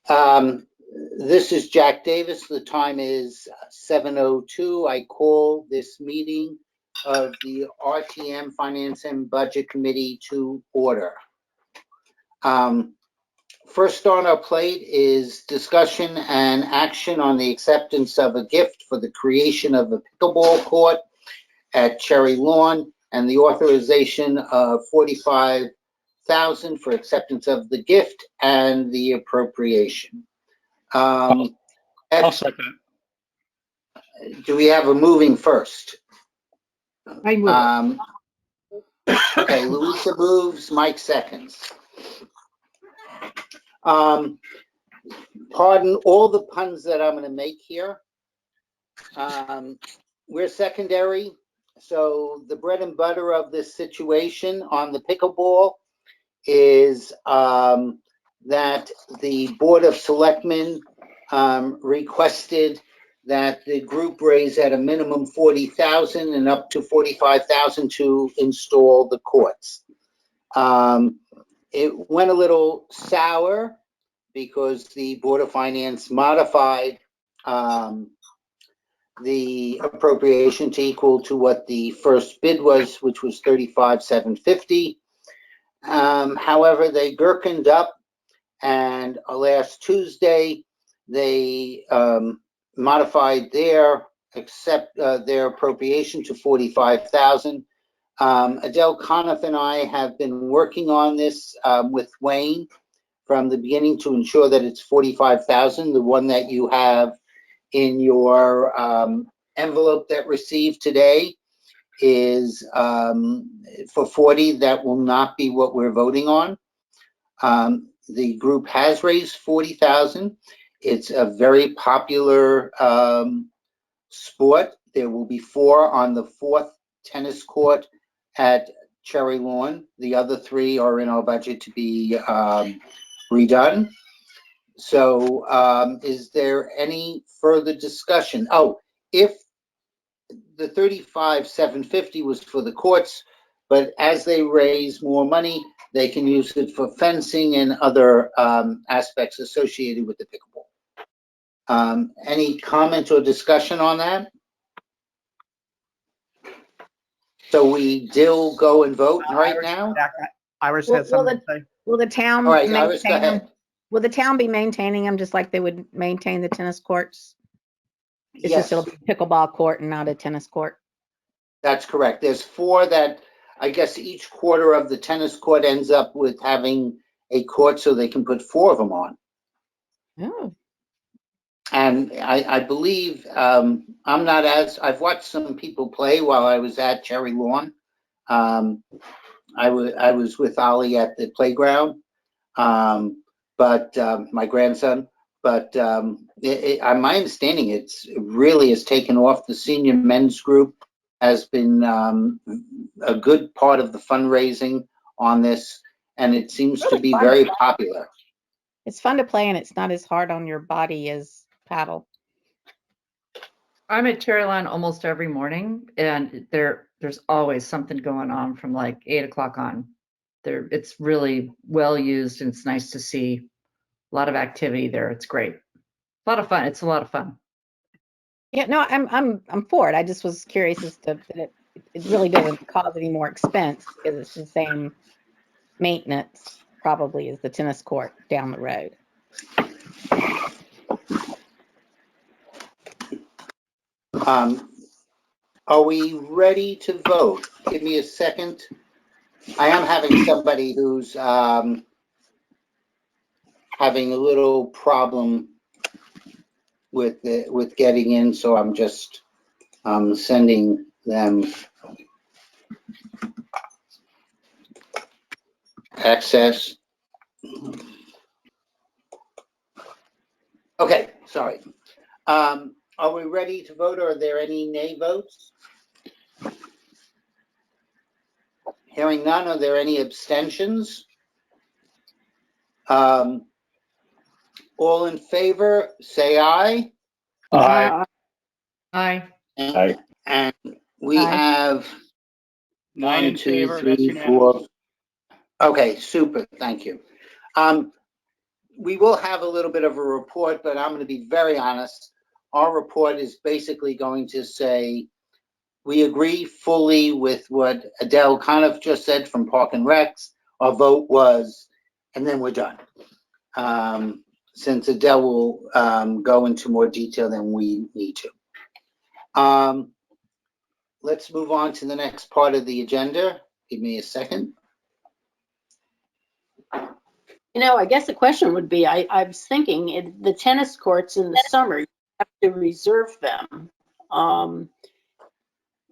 This is Jack Davis. The time is 7:02. I call this meeting of the RTM Finance and Budget Committee to order. First on our plate is discussion and action on the acceptance of a gift for the creation of a pickleball court at Cherry Lawn and the authorization of $45,000 for acceptance of the gift and the appropriation. I'll second it. Do we have a moving first? I move. Okay, Louisa moves, Mike seconds. Pardon all the puns that I'm going to make here. We're secondary, so the bread and butter of this situation on the pickleball is that the Board of Selectmen requested that the group raise at a minimum $40,000 and up to $45,000 to install the courts. It went a little sour because the Board of Finance modified the appropriation to equal to what the first bid was, which was $35,750. However, they gherkined up, and last Tuesday they modified their appropriation to $45,000. Adele Conniff and I have been working on this with Wayne from the beginning to ensure that it's $45,000. The one that you have in your envelope that received today is for 40. That will not be what we're voting on. The group has raised $40,000. It's a very popular sport. There will be 4 on the 4th tennis court at Cherry Lawn. The other 3 are in our budget to be redone. So is there any further discussion? Oh, if the $35,750 was for the courts, but as they raise more money, they can use it for fencing and other aspects associated with the pickleball. Any comment or discussion on that? So we still go and vote right now? Iris has something to say. Will the town All right, Iris, go ahead. Will the town be maintaining them just like they would maintain the tennis courts? It's Yes, just it'll be a pickleball court and not a tennis court. that's correct. There's 4 that I guess each quarter of the tennis court ends up with having a court so they can put 4 of them on. Oh, And I believe I've watched some people play while I was at Cherry Lawn. I was with Ollie at the playground, but my grandson. But my understanding, it really has taken off. The senior men's group has been a good part of the fundraising on this, and it seems to be very popular. it's fun to play and it's not as hard on your body as paddle. I'm at Cherry Lawn almost every morning, and there's always something going on from like 8 o'clock on. It's really well used, and it's nice to see a lot of activity there. It's great, a lot of fun. It's a lot of fun. Yeah, no, I'm for it. I just was curious as to that it really doesn't cause any more expense because it's the same maintenance probably as the tennis court down the road. Are we ready to vote? Give me a second. I am having somebody who's having a little problem with getting in, so I'm just sending them access. Okay, sorry. Are we ready to vote, or are there any nay votes? Hearing none, are there any abstentions? All in favor, say aye. Aye. Aye. And we Aye. have 9 in 1, 2, favor. That's 3, unanimous. 4. Okay, super, thank you. we will have a little bit of a report, but I'm going to be very honest. Our report is basically going to say, we agree fully with what Adele kind of just said from Park and Recs. Our vote was, and then we're done. Since Adele will go into more detail than we need to. Let's move on to the next part of the agenda. Give me a second. You know, I guess the question would be, I was thinking, the tennis courts in the summer, you have to reserve them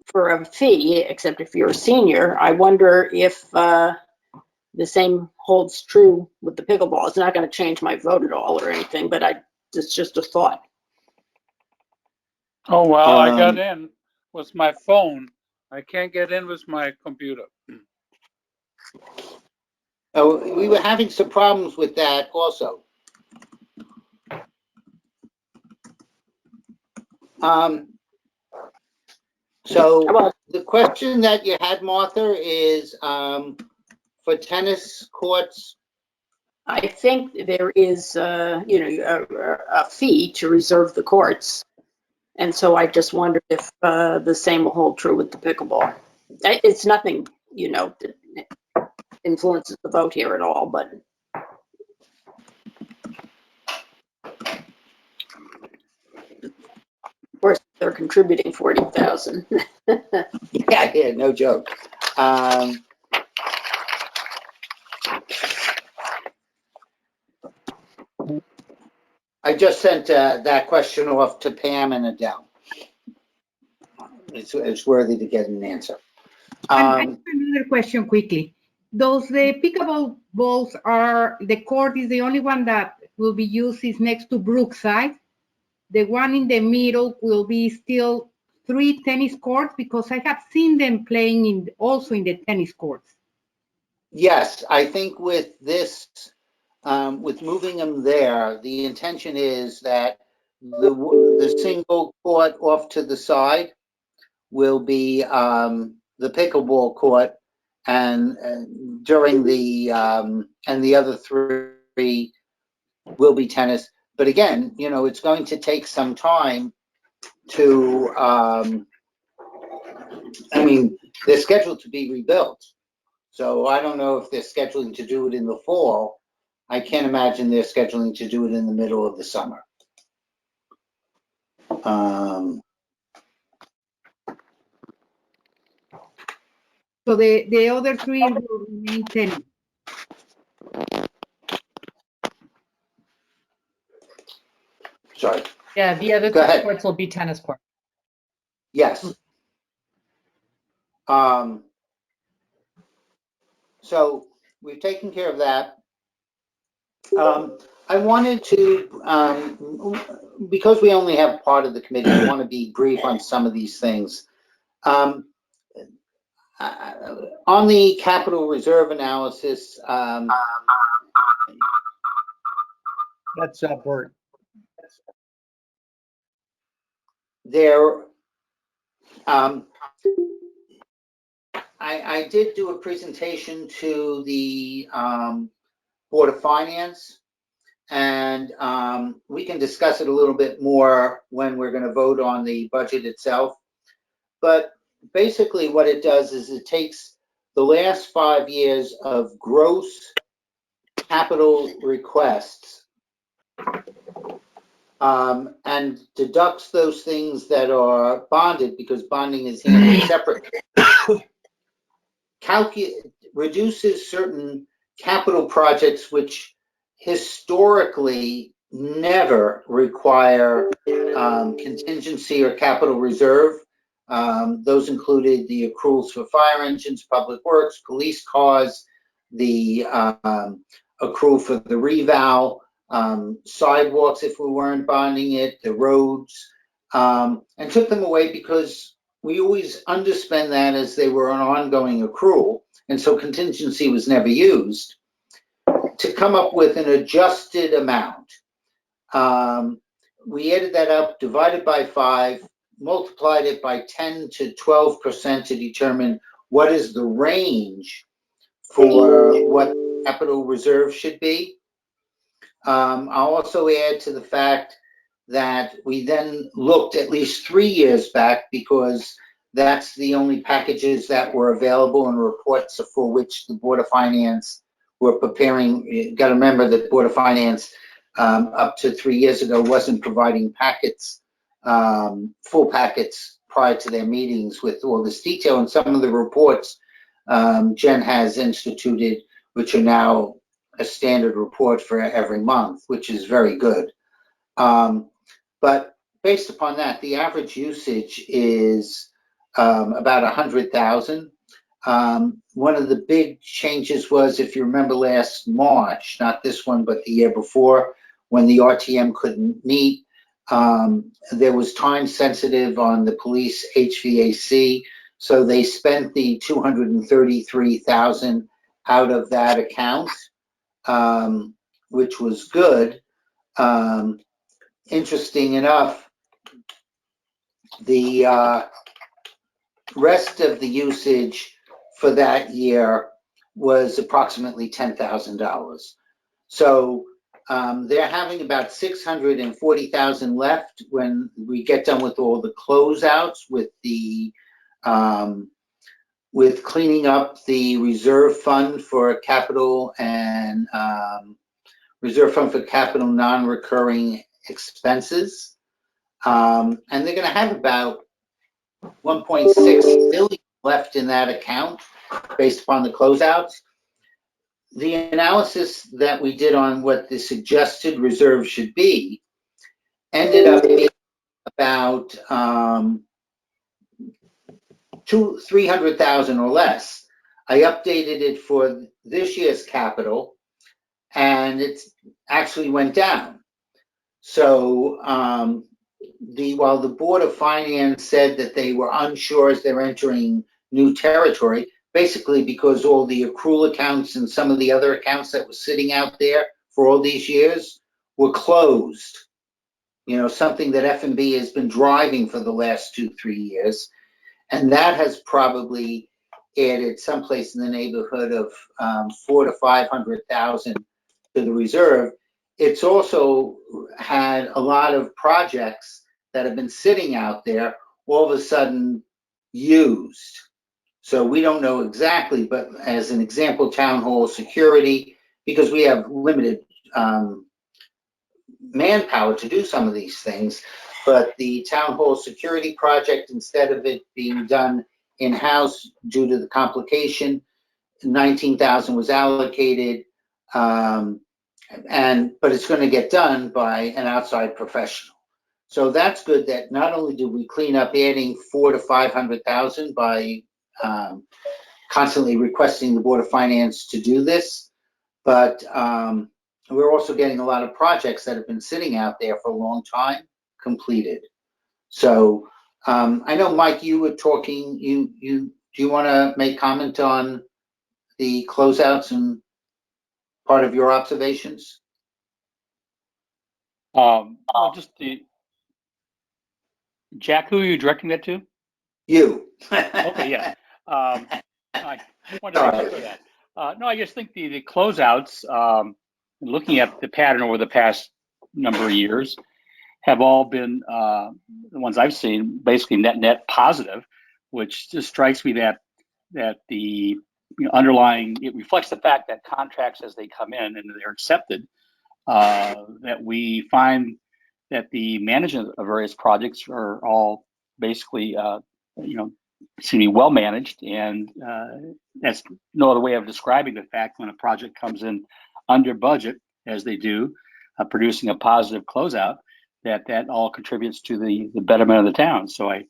for a fee, except if you're a senior. I wonder if the same holds true with the pickleball. It's not going to change my vote at all or anything, but it's just a thought. Oh, well, I got in with my phone. I can't get in with my computer. Oh, we were having some problems with that also. So the question that you had, Martha, is for tennis courts. I think there is, a fee to reserve the courts. And so I just wondered if the same will hold true with the pickleball. It's nothing, that influences the vote here at all, but. Of course, they're contributing 40,000. Yeah, no joke. I just sent that question off to Pam and Adele. It's worthy to get an answer. I have another question quickly. Those the pickleball balls are, the court is the only one that will be used is next to Brookside. The one in the middle will be still 3 tennis courts, because I have seen them playing also in the tennis courts. Yes, I think with this, with moving them there, the intention is that the single court off to the side will be the pickleball court, and during the and the other 3 will be tennis. But again, it's going to take some time to. I mean, they're scheduled to be rebuilt, so I don't know if they're scheduling to do it in the fall. I can't imagine they're scheduling to do it in the middle of the summer. So the other 3 will remain tennis. Sorry. Yeah, the other Go ahead. courts will be tennis courts. Yes. So we've taken care of that. I wanted to, because we only have part of the committee, I want to be brief on some of these things. On the capital reserve analysis, That's Bert. there, I did do a presentation to the Board of Finance, and we can discuss it a little bit more when we're going to vote on the budget itself. But basically what it does is it takes the last 5 years of gross capital requests and deducts those things that are bonded, because bonding is handled separately. Reduces certain capital projects which historically never require contingency or capital reserve. Those included the accruals for fire engines, public works, police cars, the accrual for the revow, sidewalks if we weren't bonding it, the roads, and took them away because we always underspend that as they were an ongoing accrual, and so contingency was never used, to come up with an adjusted amount. We added that up, divided by 5, multiplied it by 10 to 12% to determine what is the range for what capital reserve should be. I'll also add to the fact that we then looked at least 3 years back, because that's the only packages that were available and reports for which the Board of Finance were preparing. You got to remember that Board of Finance up to 3 years ago wasn't providing packets, full packets prior to their meetings with all this detail. And some of the reports Jen has instituted, which are now a standard report for every month, which is very good. But based upon that, the average usage is about 100,000. One of the big changes was, if you remember last March, not this one, but the year before, when the RTM couldn't meet, there was time sensitive on the police HVAC. So they spent the 233,000 out of that account, which was good. Interesting enough, the rest of the usage for that year was approximately $10,000. So they're having about 640,000 left when we get done with all the closeouts, with the with cleaning up the reserve fund for capital and reserve fund for capital non-recurring expenses. And they're going to have about 1.6 billion left in that account based upon the closeouts. The analysis that we did on what the suggested reserve should be ended up being about 300,000 or less. I updated it for this year's capital, and it's actually went down. So while the Board of Finance said that they were unsure as they're entering new territory, basically because all the accrual accounts and some of the other accounts that were sitting out there for all these years were closed. You know, something that F&B has been driving for the last 2-3 years. And that has probably added someplace in the neighborhood of 400,000 to 500,000 to the reserve. It's also had a lot of projects that have been sitting out there all of a sudden used. So we don't know exactly, but as an example, town hall security, because we have limited manpower to do some of these things, but the town hall security project, instead of it being done in-house due to the complication, 19,000 was allocated, but it's going to get done by an outside professional. So that's good that not only do we clean up adding 400,000 to 500,000 by constantly requesting the Board of Finance to do this, but we're also getting a lot of projects that have been sitting out there for a long time completed. So I know, Mike, you were talking, do you want to make comment on the closeouts and part of your observations? Well, just Jack, who are you directing that to? You. Okay, yeah. I wanted to make sure of that. No, I just think the closeouts, looking at the pattern over the past number of years, have all been, the ones I've seen, basically net positive, which just strikes me that the underlying, it reflects the fact that contracts as they come in and they're accepted, that we find that the management of various projects are all basically, seem to be well managed, and that's no other way of describing the fact when a project comes in under budget, as they do, producing a positive closeout, that all contributes to the betterment of the town. So I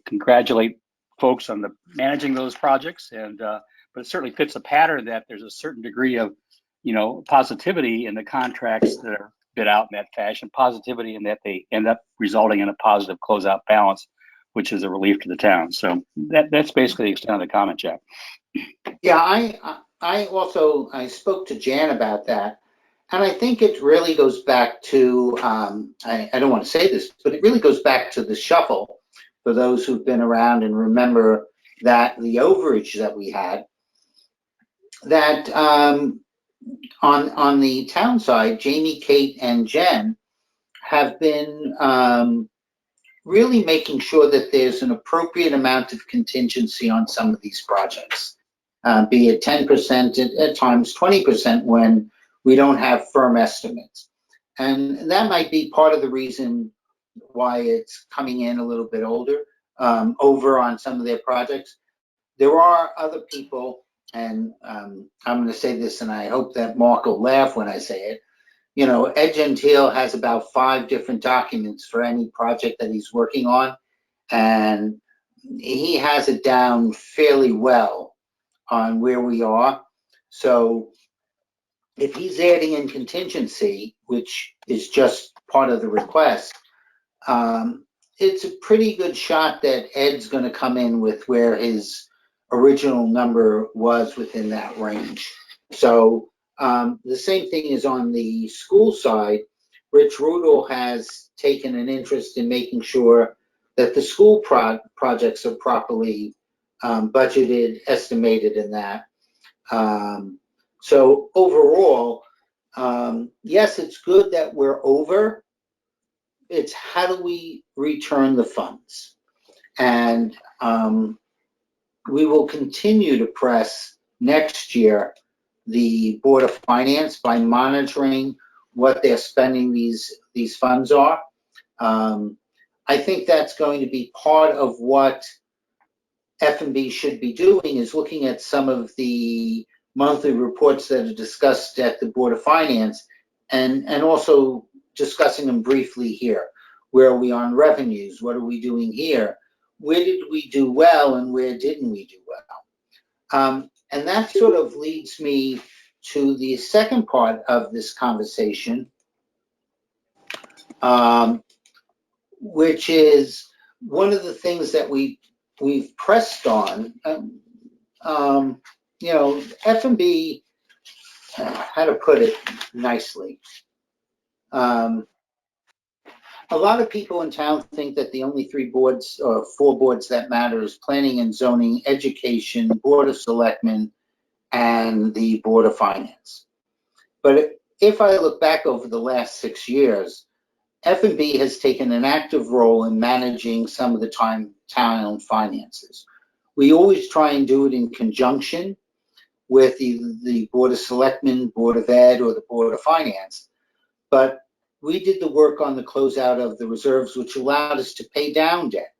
congratulate folks on the managing those projects, and but it certainly fits a pattern that there's a certain degree of positivity in the contracts that are bid out in that fashion, positivity in that they end up resulting in a positive closeout balance, which is a relief to the town. So that's basically the extent of the comment, Jack. Yeah, I also spoke to Jan about that, and I think it really goes back to, I don't want to say this, but it really goes back to the shuffle, for those who've been around and remember that the overage that we had, that on the town side, Jamie, Kate, and Jen have been really making sure that there's an appropriate amount of contingency on some of these projects, be it 10%, at times 20% when we don't have firm estimates. And that might be part of the reason why it's coming in a little bit over on some of their projects. There are other people, and I'm going to say this, and I hope that Mark will laugh when I say it. You know, Ed Gentile has about 5 different documents for any project that he's working on, and he has it down fairly well on where we are. So if he's adding in contingency, which is just part of the request, it's a pretty good shot that Ed's going to come in with where his original number was within that range. So the same thing is on the school side. Rich Rudel has taken an interest in making sure that the school projects are properly budgeted, estimated in that. So overall, yes, it's good that we're over. It's how do we return the funds? And we will continue to press next year the Board of Finance by monitoring what they're spending these funds are. I think that's going to be part of what F&B should be doing, is looking at some of the monthly reports that are discussed at the Board of Finance, and also discussing them briefly here. Where are we on revenues? What are we doing here? Where did we do well and where didn't we do well? And that sort of leads me to the second part of this conversation, which is one of the things that we've pressed on. You know, F&B, how to put it nicely. A lot of people in town think that the only 3 boards or 4 boards that matter is planning and zoning, education, Board of Selectmen, and the Board of Finance. But if I look back over the last 6 years, F&B has taken an active role in managing some of the town finances. We always try and do it in conjunction with either the Board of Selectmen, Board of Ed, or the Board of Finance. But we did the work on the closeout of the reserves, which allowed us to pay down debt.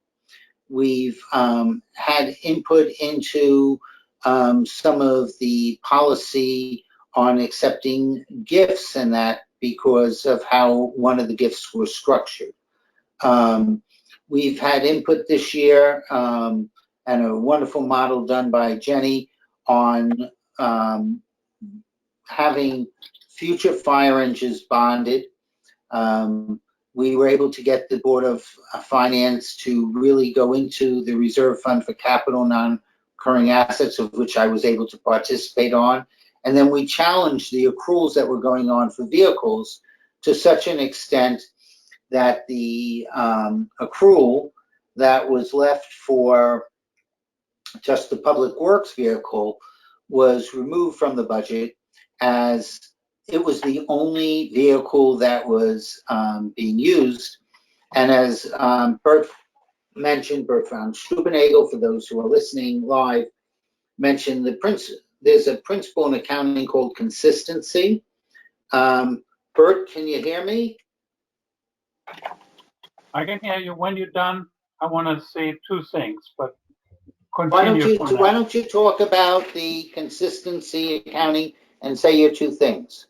We've had input into some of the policy on accepting gifts and that because of how one of the gifts was structured. We've had input this year and a wonderful model done by Jenny on having future fire engines bonded. We were able to get the Board of Finance to really go into the reserve fund for capital non-recurring assets, of which I was able to participate on. And then we challenged the accruals that were going on for vehicles to such an extent that the accrual that was left for just the public works vehicle was removed from the budget, as it was the only vehicle that was being used. And as Bert mentioned, Bert von Stubenagel, for those who are listening live, mentioned there's a principle in accounting called consistency. Bert, can you hear me? I can hear you. When you're done, I want to say 2 things, but Why continue. don't you talk about the consistency accounting and say your 2 things?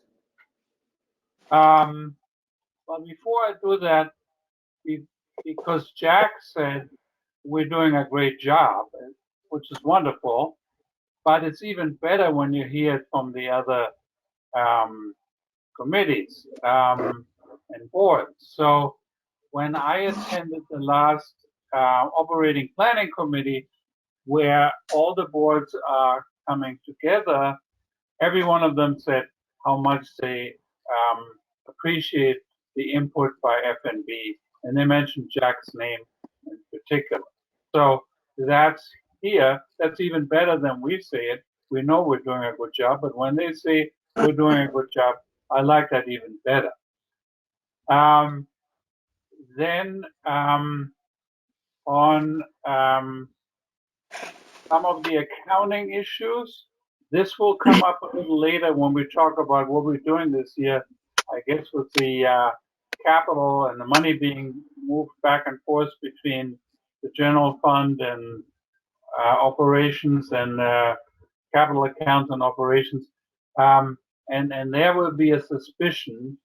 But before I do that, because Jack said we're doing a great job, which is wonderful, but it's even better when you hear it from the other committees and boards. So when I attended the last operating planning committee, where all the boards are coming together, every one of them said how much they appreciate the input by F&B, and they mentioned Jack's name in particular. So that's here. That's even better than we say it. We know we're doing a good job, but when they say we're doing a good job. I like that even better. Then on some of the accounting issues, this will come up a little later when we talk about what we're doing this year. I guess with the capital and the money being moved back and forth between the general fund and operations and capital accounts and operations. And there will be a suspicion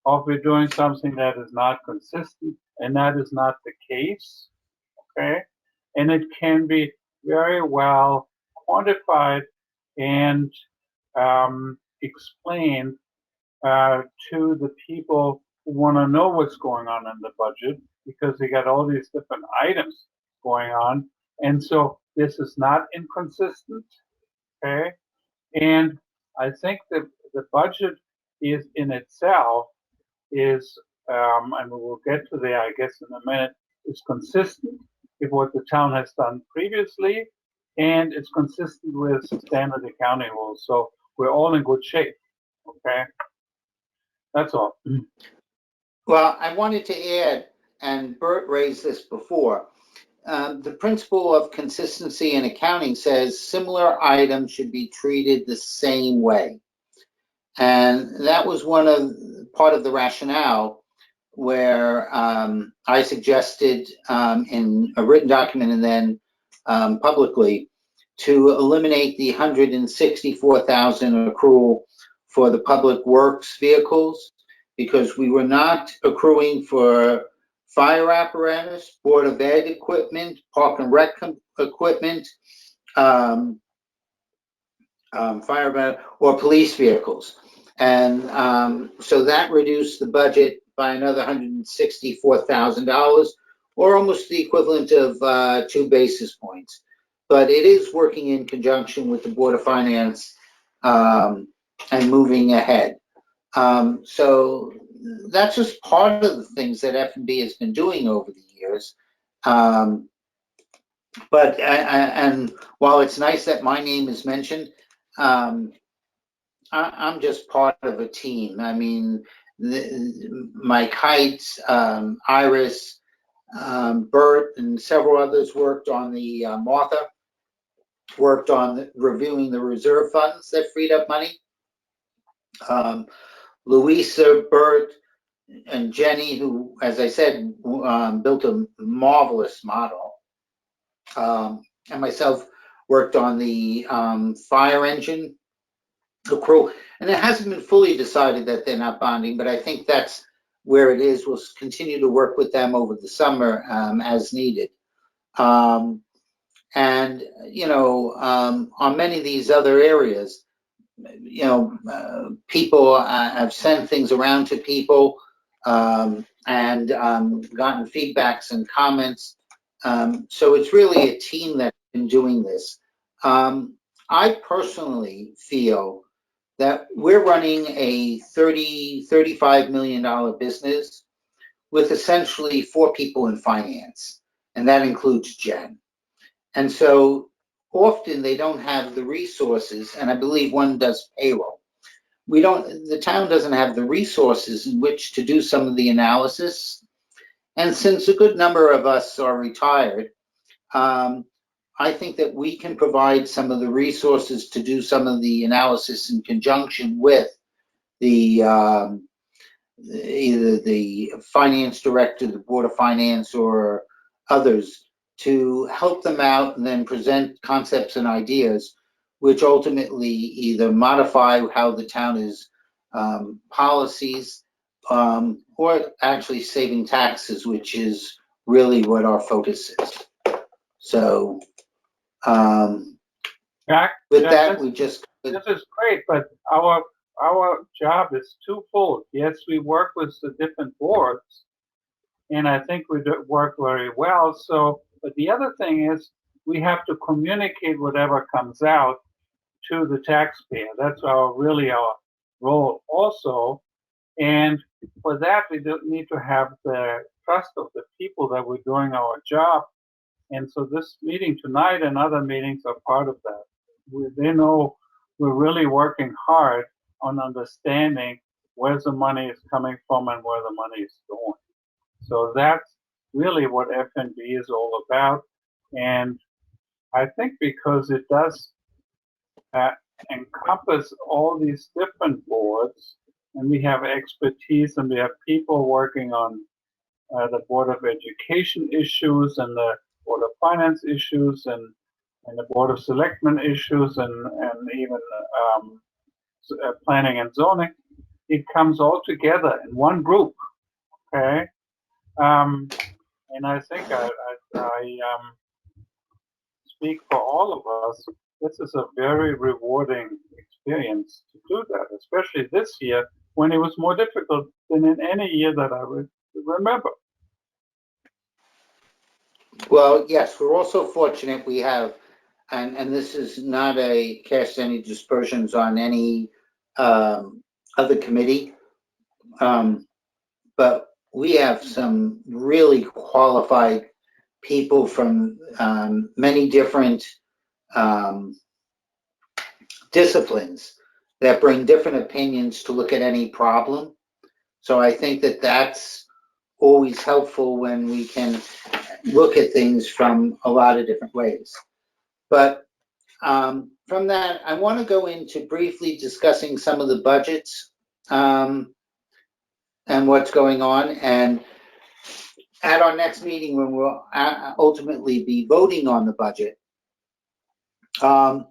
of we're doing something that is not consistent, and that is not the case, okay? And it can be very well quantified and explained to the people who want to know what's going on in the budget, because they got all these different items going on. And so this is not inconsistent, okay? And I think that the budget is in itself is, and we will get to there, I guess, in a minute, is consistent with what the town has done previously, and it's consistent with standard accounting rules. So we're all in good shape, okay? That's all. Well, I wanted to add, and Bert raised this before, the principle of consistency in accounting says similar items should be treated the same way. And that was part of the rationale where I suggested in a written document and then publicly to eliminate the $164,000 accrual for the public works vehicles, because we were not accruing for fire apparatus, Board of Ed equipment, Park and Rec equipment, fire or police vehicles. And so that reduced the budget by another $164,000, or almost the equivalent of 2 basis points. But it is working in conjunction with the Board of Finance and moving ahead. So that's just part of the things that F&B has been doing over the years. But and while it's nice that my name is mentioned, I'm just part of a team. I mean, Mike Heights, Iris, Bert, and several others worked on the Martha, worked on reviewing the reserve funds that freed up money. Louisa, Bert, and Jenny, who, as I said, built a marvelous model, and myself worked on the fire engine accrual. And it hasn't been fully decided that they're not bonding, but I think that's where it is. We'll continue to work with them over the summer as needed. And, you know, on many of these other areas, you know, people have sent things around to people and gotten feedbacks and comments. So it's really a team that's been doing this. I personally feel that we're running a $35 million business with essentially 4 people in finance, and that includes Jen. And so often they don't have the resources, and I believe one does payroll. The town doesn't have the resources in which to do some of the analysis. And since a good number of us are retired, I think that we can provide some of the resources to do some of the analysis in conjunction with the either the finance director, the Board of Finance, or others, to help them out and then present concepts and ideas, which ultimately either modify how the town is policies, or actually saving taxes, which is really what our focus is. So Jack, with Jack, that, we just. this is great, but our job is twofold. Yes, we work with the different boards, and I think we work very well. So, but the other thing is we have to communicate whatever comes out to the taxpayer. That's really our role also. And for that, we don't need to have the trust of the people that we're doing our job. And so this meeting tonight and other meetings are part of that. They know we're really working hard on understanding where the money is coming from and where the money is going. So that's really what FNB is all about. And I think because it does encompass all these different boards, and we have expertise and we have people working on the Board of Education issues and the Board of Finance issues and the Board of Selectmen issues and even planning and zoning. It comes all together in one group, okay? And I think I speak for all of us. This is a very rewarding experience to do that, especially this year when it was more difficult than in any year that I would remember. Well, yes, we're also fortunate we have, and this is not a cast any dispersions on any other committee, but we have some really qualified people from many different disciplines that bring different opinions to look at any problem. So I think that that's always helpful when we can look at things from a lot of different ways. But from that, I want to go into briefly discussing some of the budgets and what's going on. And at our next meeting, when we'll ultimately be voting on the budget, I'm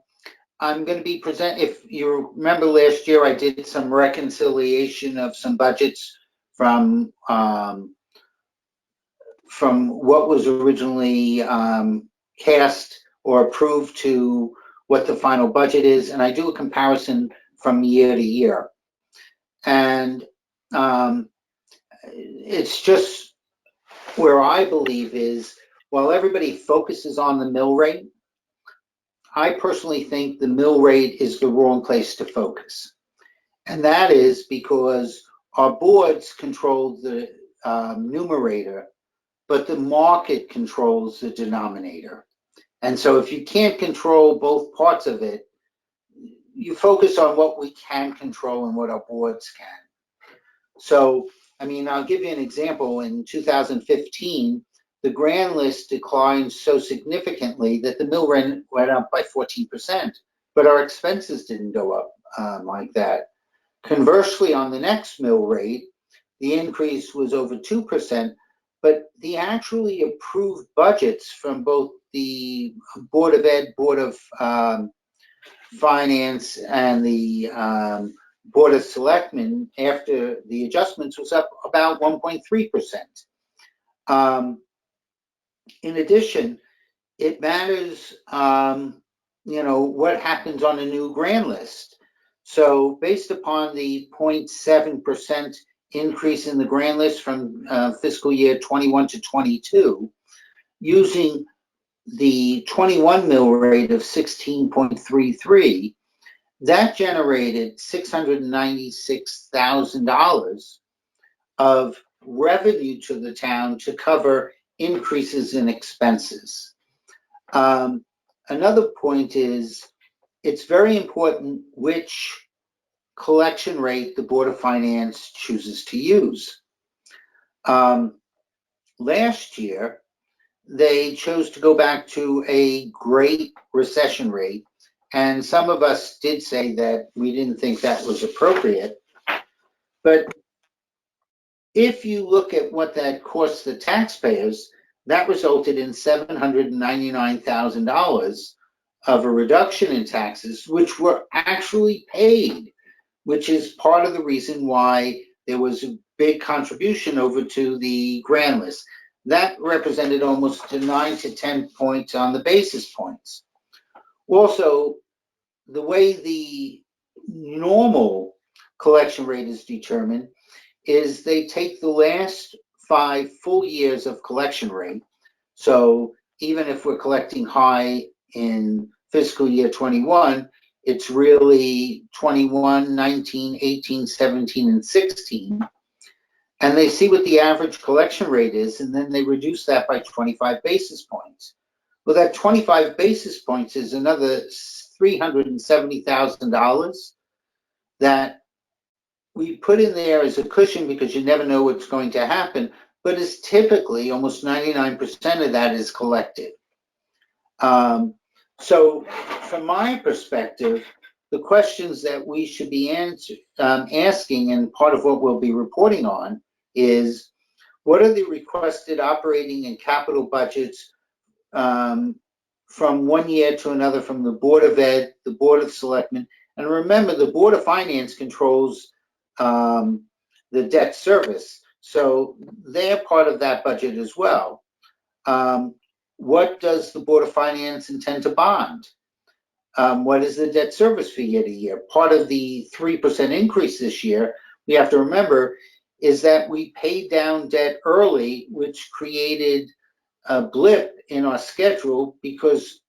going to be if you remember last year, I did some reconciliation of some budgets from what was originally cast or approved to what the final budget is, and I do a comparison from year to year. And it's just where I believe is, while everybody focuses on the mill rate, I personally think the mill rate is the wrong place to focus. And that is because our boards control the numerator, but the market controls the denominator. And so if you can't control both parts of it, you focus on what we can control and what our boards can. So, I mean, I'll give you an example. In 2015, the grand list declined so significantly that the mill rate went up by 14%, but our expenses didn't go up like that. Conversely, on the next mill rate, the increase was over 2%, but the actually approved budgets from both the Board of Ed, Board of Finance, and the Board of Selectmen, after the adjustments, was up about 1.3%. In addition, it matters, what happens on a new grand list. So based upon the 0.7% increase in the grand list from fiscal year 21 to 22, using the 21 mill rate of 16.33, that generated $696,000 of revenue to the town to cover increases in expenses. Another point is, it's very important which collection rate the Board of Finance chooses to use. Last year, they chose to go back to a Great Recession rate, and some of us did say that we didn't think that was appropriate. But if you look at what that cost the taxpayers, that resulted in $799,000 of a reduction in taxes, which were actually paid, which is part of the reason why there was a big contribution over to the grand list. That represented almost 9 to 10 points on the basis points. Also, the way the normal collection rate is determined is they take the last 5 full years of collection rate. So even if we're collecting high in fiscal year 21, it's really 21, 19, 18, 17, and 16. And they see what the average collection rate is, and then they reduce that by 25 basis points. Well, that 25 basis points is another $370,000 that we put in there as a cushion because you never know what's going to happen, but it's typically almost 99% of that is collected. So from my perspective, the questions that we should be asking, and part of what we'll be reporting on, is what are the requested operating and capital budgets from one year to another from the Board of Ed, the Board of Selectmen, and remember the Board of Finance controls the debt service, so they're part of that budget as well. What does the Board of Finance intend to bond? What is the debt service fee year to year? Part of the 3% increase this year, we have to remember, is that we paid down debt early, which created a blip in our schedule because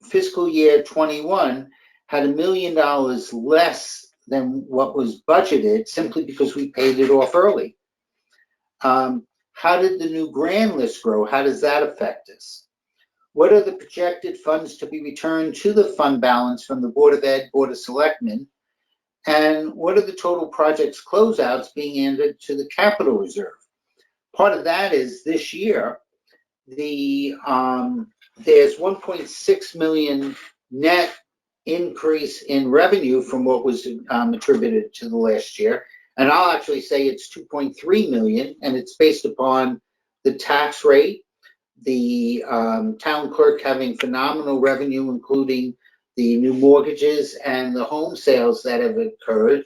fiscal year 21 had $1 million less than what was budgeted simply because we paid it off early. How did the new grand list grow? How does that affect us? What are the projected funds to be returned to the fund balance from the Board of Ed, Board of Selectmen? And what are the total projects closeouts being added to the capital reserve? Part of that is this year, there's 1.6 million net increase in revenue from what was attributed to the last year. And I'll actually say it's 2.3 million, and it's based upon the tax rate, the town clerk having phenomenal revenue, including the new mortgages and the home sales that have occurred.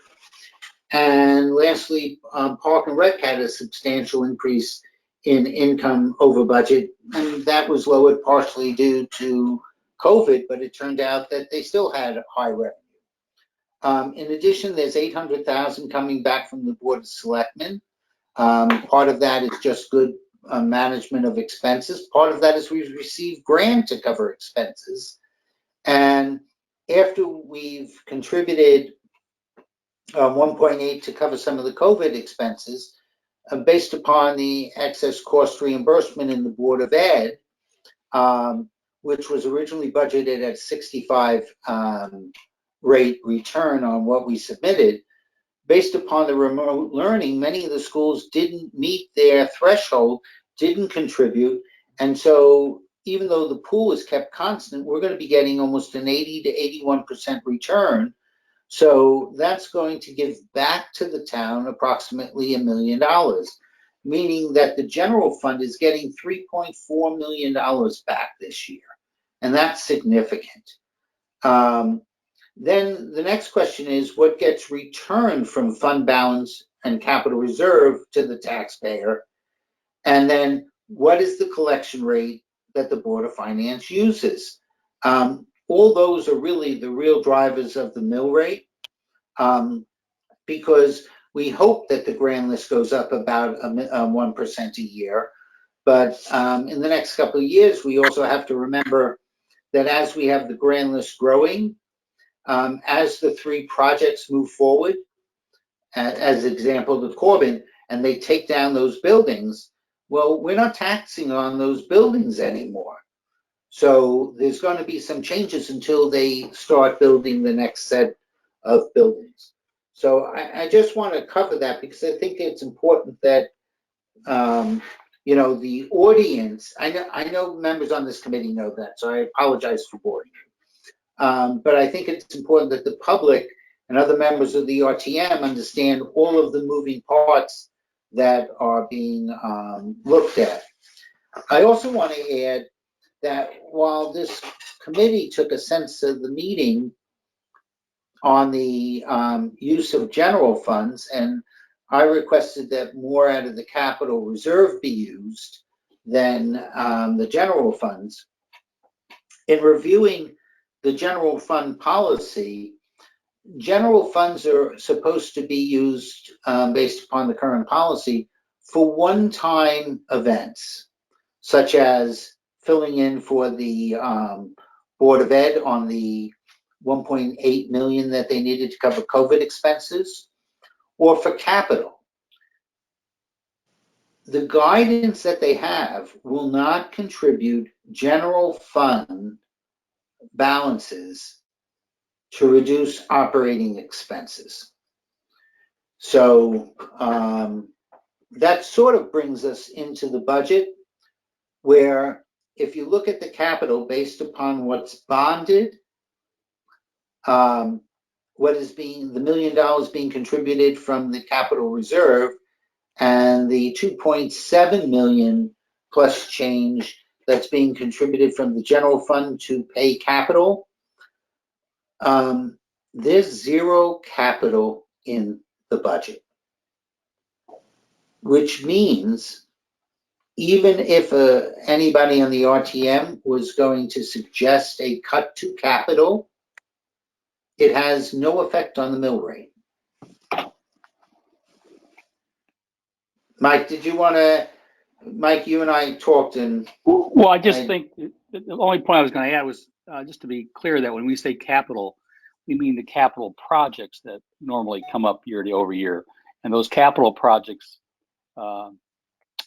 And lastly, Park and Rec had a substantial increase in income over budget, and that was lowered partially due to COVID, but it turned out that they still had high revenue. In addition, there's 800,000 coming back from the Board of Selectmen. Part of that is just good management of expenses. Part of that is we've received grant to cover expenses. And after we've contributed 1.8 to cover some of the COVID expenses, based upon the excess cost reimbursement in the Board of Ed, which was originally budgeted at 65 rate return on what we submitted, based upon the remote learning, many of the schools didn't meet their threshold, didn't contribute. And so even though the pool is kept constant, we're going to be getting almost an 80 to 81% return. So that's going to give back to the town approximately $1 million, meaning that the general fund is getting $3.4 million back this year. And that's significant. Then the next question is what gets returned from fund balance and capital reserve to the taxpayer? And then what is the collection rate that the Board of Finance uses? All those are really the real drivers of the mill rate, because we hope that the grand list goes up about 1% a year. But in the next couple of years, we also have to remember that as we have the grand list growing, as the 3 projects move forward, as example, the Corbin, and they take down those buildings, well, we're not taxing on those buildings anymore. So there's going to be some changes until they start building the next set of buildings. So I just want to cover that because I think it's important that, you know, the audience, I know members on this committee know that, so I apologize for boring you. But I think it's important that the public and other members of the RTM understand all of the moving parts that are being looked at. I also want to add that while this committee took a sense of the meeting on the use of general funds, and I requested that more out of the capital reserve be used than the general funds. In reviewing the general fund policy, general funds are supposed to be used based upon the current policy for one-time events, such as filling in for the Board of Ed on the 1.8 million that they needed to cover COVID expenses, or for capital. The guidance that they have will not contribute general fund balances to reduce operating expenses. So that sort of brings us into the budget, where if you look at the capital based upon what's bonded, what is being, the $1 million being contributed from the capital reserve, and the 2.7 million plus change that's being contributed from the general fund to pay capital, there's zero capital in the budget, which means even if anybody on the RTM was going to suggest a cut to capital, it has no effect on the mill rate. Mike, Mike, you and I talked, and Well, I just think the only point I was going to add was just to be clear that when we say capital, we mean the capital projects that normally come up year over year. And those capital projects are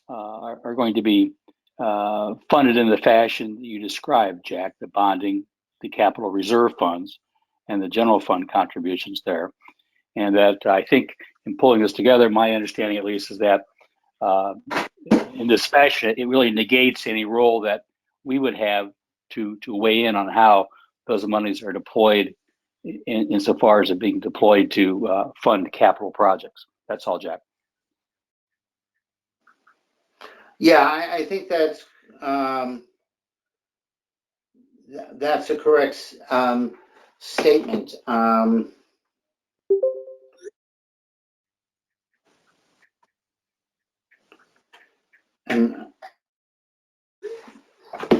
going to be funded in the fashion that you described, Jack, the bonding, the capital reserve funds, and the general fund contributions there. And that I think in pulling this together, my understanding at least is that in this fashion, it really negates any role that we would have to weigh in on how those monies are deployed insofar as it being deployed to fund capital projects. That's all, Jack. yeah, I think that's a correct statement. And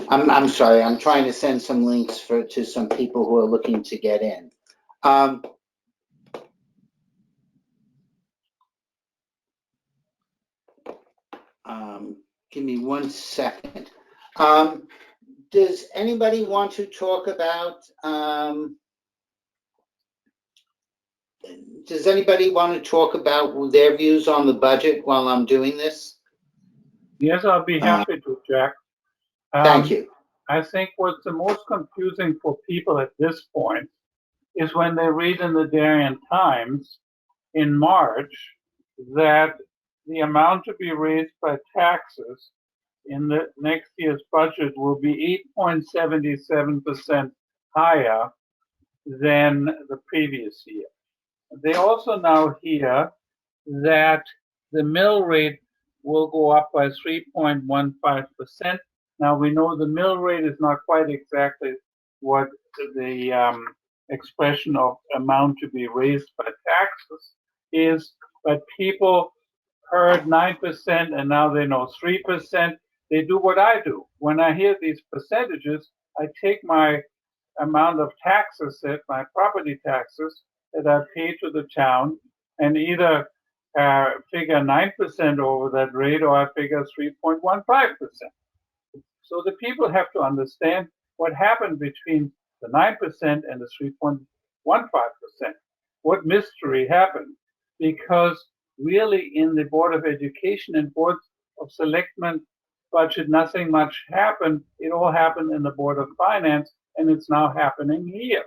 I'm sorry, I'm trying to send some links to some people who are looking to get in. Give me 1 second. Does anybody want to talk about, their views on the budget while I'm doing this? Yes, I'll be happy to, Jack. Thank you. I think what's the most confusing for people at this point is when they read in the Darien Times in March that the amount to be raised by taxes in the next year's budget will be 8.77% higher than the previous year. They also now hear that the mill rate will go up by 3.15%. Now we know the mill rate is not quite exactly what the expression of amount to be raised by taxes is, but people heard 9% and now they know 3%. They do what I do. When I hear these percentages, I take my amount of taxes, my property taxes that I pay to the town, and either figure 9% over that rate or I figure 3.15%. So the people have to understand what happened between the 9% and the 3.15%. What mystery happened? Because really in the Board of Education and Board of Selectmen budget, nothing much happened. It all happened in the Board of Finance, and it's now happening here.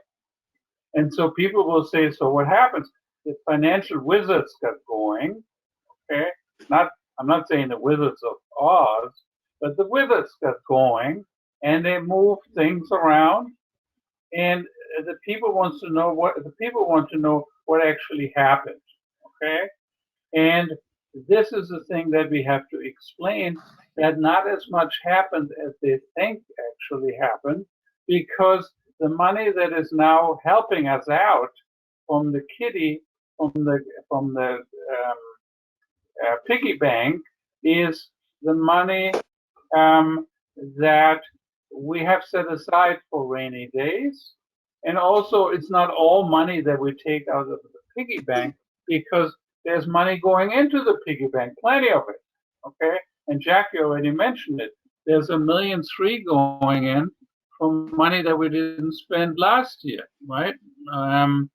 And so people will say, so what happens? The financial wizards got going, okay? I'm not saying the Wizards of Oz, but the wizards got going, and they moved things around, and the people want to know what actually happened, okay? And this is the thing that we have to explain, that not as much happened as they think actually happened, because the money that is now helping us out from the kitty, from the piggy bank, is the money that we have set aside for rainy days. And also, it's not all money that we take out of the piggy bank, because there's money going into the piggy bank, plenty of it, okay? And Jackie already mentioned it. There's $1.3 million going in from money that we didn't spend last year, right? Or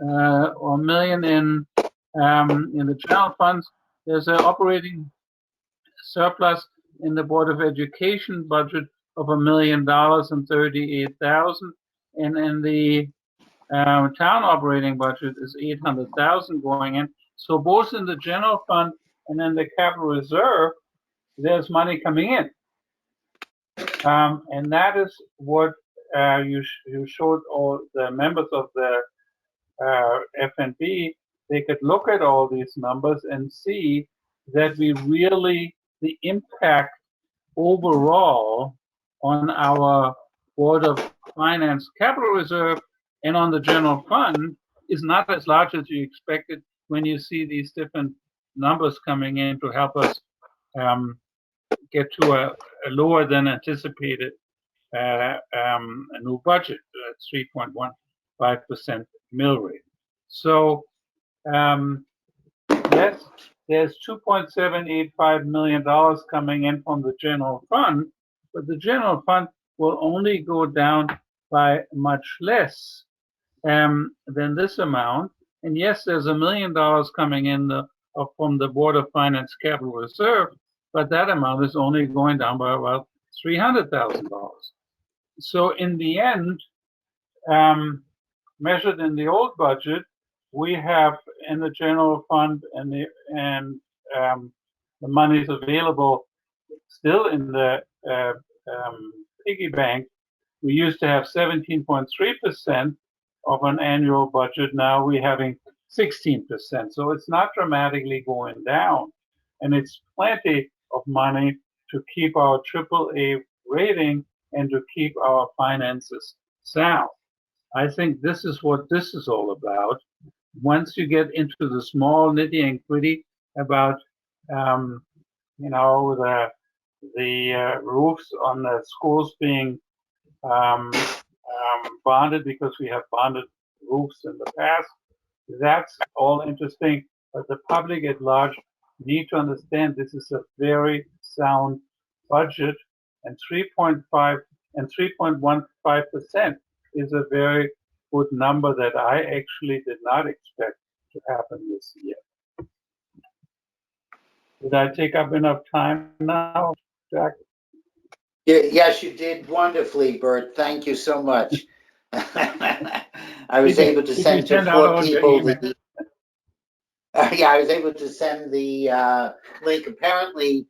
$1 million in the general funds. There's an operating surplus in the Board of Education budget of $1,038,000, and in the town operating budget is $800,000 going in. So both in the general fund and in the capital reserve, there's money coming in. And that is what you showed all the members of the FNB. They could look at all these numbers and see that we really, the impact overall on our Board of Finance capital reserve and on the general fund is not as large as you expected when you see these different numbers coming in to help us get to a lower than anticipated a new budget, 3.15% mill rate. So yes, there's $2.785 million coming in from the general fund, but the general fund will only go down by much less than this amount. And yes, there's $1 million coming in from the Board of Finance capital reserve, but that amount is only going down by about $300,000. So in the end, measured in the old budget, we have in the general fund and the monies available still in the piggy bank. We used to have 17.3% of an annual budget. Now we're having 16%. So it's not dramatically going down, and it's plenty of money to keep our AAA rating and to keep our finances sound. I think this is what this is all about. Once you get into the small nitty and gritty about, you know, the roofs on the schools being bonded because we have bonded roofs in the past, that's all interesting. But the public at large need to understand this is a very sound budget, and 3.5 and 3.15% is a very good number that I actually did not expect to happen this year. Did I take up enough time now, Jack? Yes, you did wonderfully, Bert. Thank you so much. I was able to send to 4 people the, yeah, I was able to send the link. Apparently,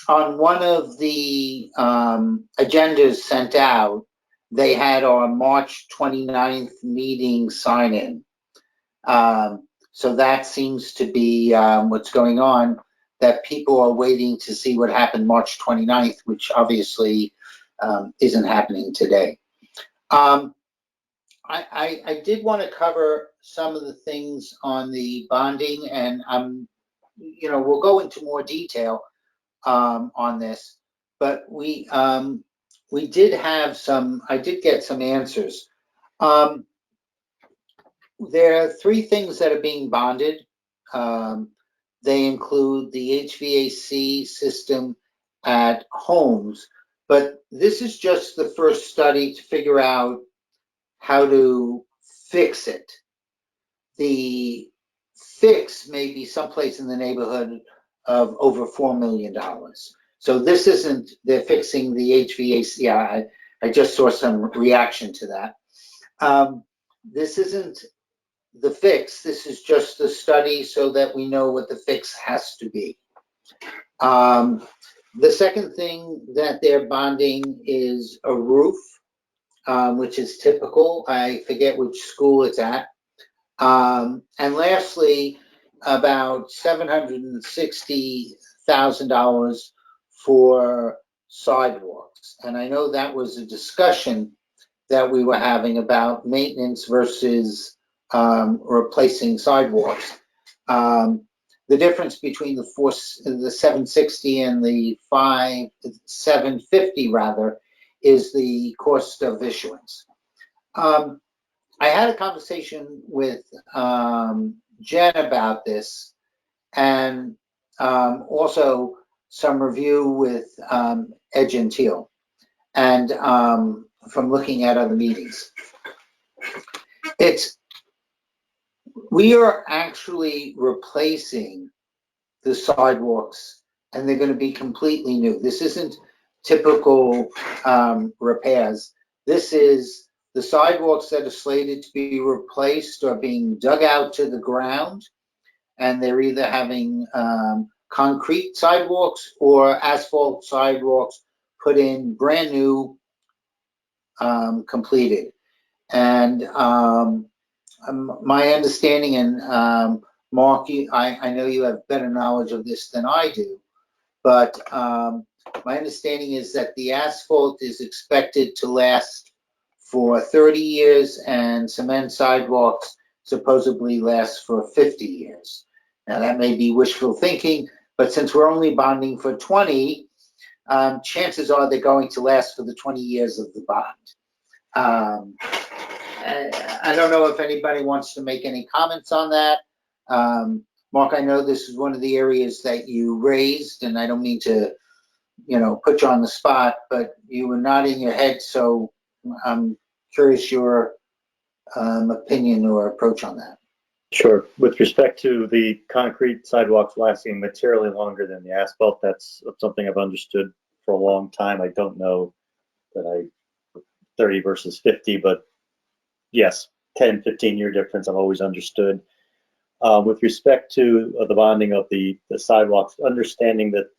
on one of the agendas sent out, they had our March 29th meeting sign-in. So that seems to be what's going on, that people are waiting to see what happened March 29th, which obviously isn't happening today. I did want to cover some of the things on the bonding, and you know, we'll go into more detail on this, but we did have some, I did get some answers. There are 3 things that are being bonded. They include the HVAC system at homes, but this is just the first study to figure out how to fix it. The fix may be someplace in the neighborhood of over $4 million. So this isn't, they're fixing the HVAC. Yeah, I just saw some reaction to that. This isn't the fix. This is just the study so that we know what the fix has to be. The second thing that they're bonding is a roof, which is typical. I forget which school it's at. And lastly, about $760,000 for sidewalks. And I know that was a discussion that we were having about maintenance versus replacing sidewalks. The difference between the 760 and the 750 rather is the cost of issuance. I had a conversation with Jen about this, and also some review with Ed Gentile, and from looking at other meetings. We are actually replacing the sidewalks, and they're going to be completely new. This isn't typical repairs. This is the sidewalks that are slated to be replaced are being dug out to the ground. and they're either having concrete sidewalks or asphalt sidewalks put in brand new, completed. And my understanding, and Mark, I know you have better knowledge of this than I do, but my understanding is that the asphalt is expected to last for 30 years and cement sidewalks supposedly last for 50 years. Now, that may be wishful thinking, but since we're only bonding for 20, chances are they're going to last for the 20 years of the bond. I don't know if anybody wants to make any comments on that. Mark, I know this is one of the areas that you raised, and I don't mean to, put you on the spot, but you were nodding your head, so I'm curious your opinion or approach on that. Sure. With respect to the concrete sidewalks lasting materially longer than the asphalt, that's something I've understood for a long time. I don't know that 30 versus 50, but yes, 10, 15-year difference, I've always understood. With respect to the bonding of the sidewalks, understanding that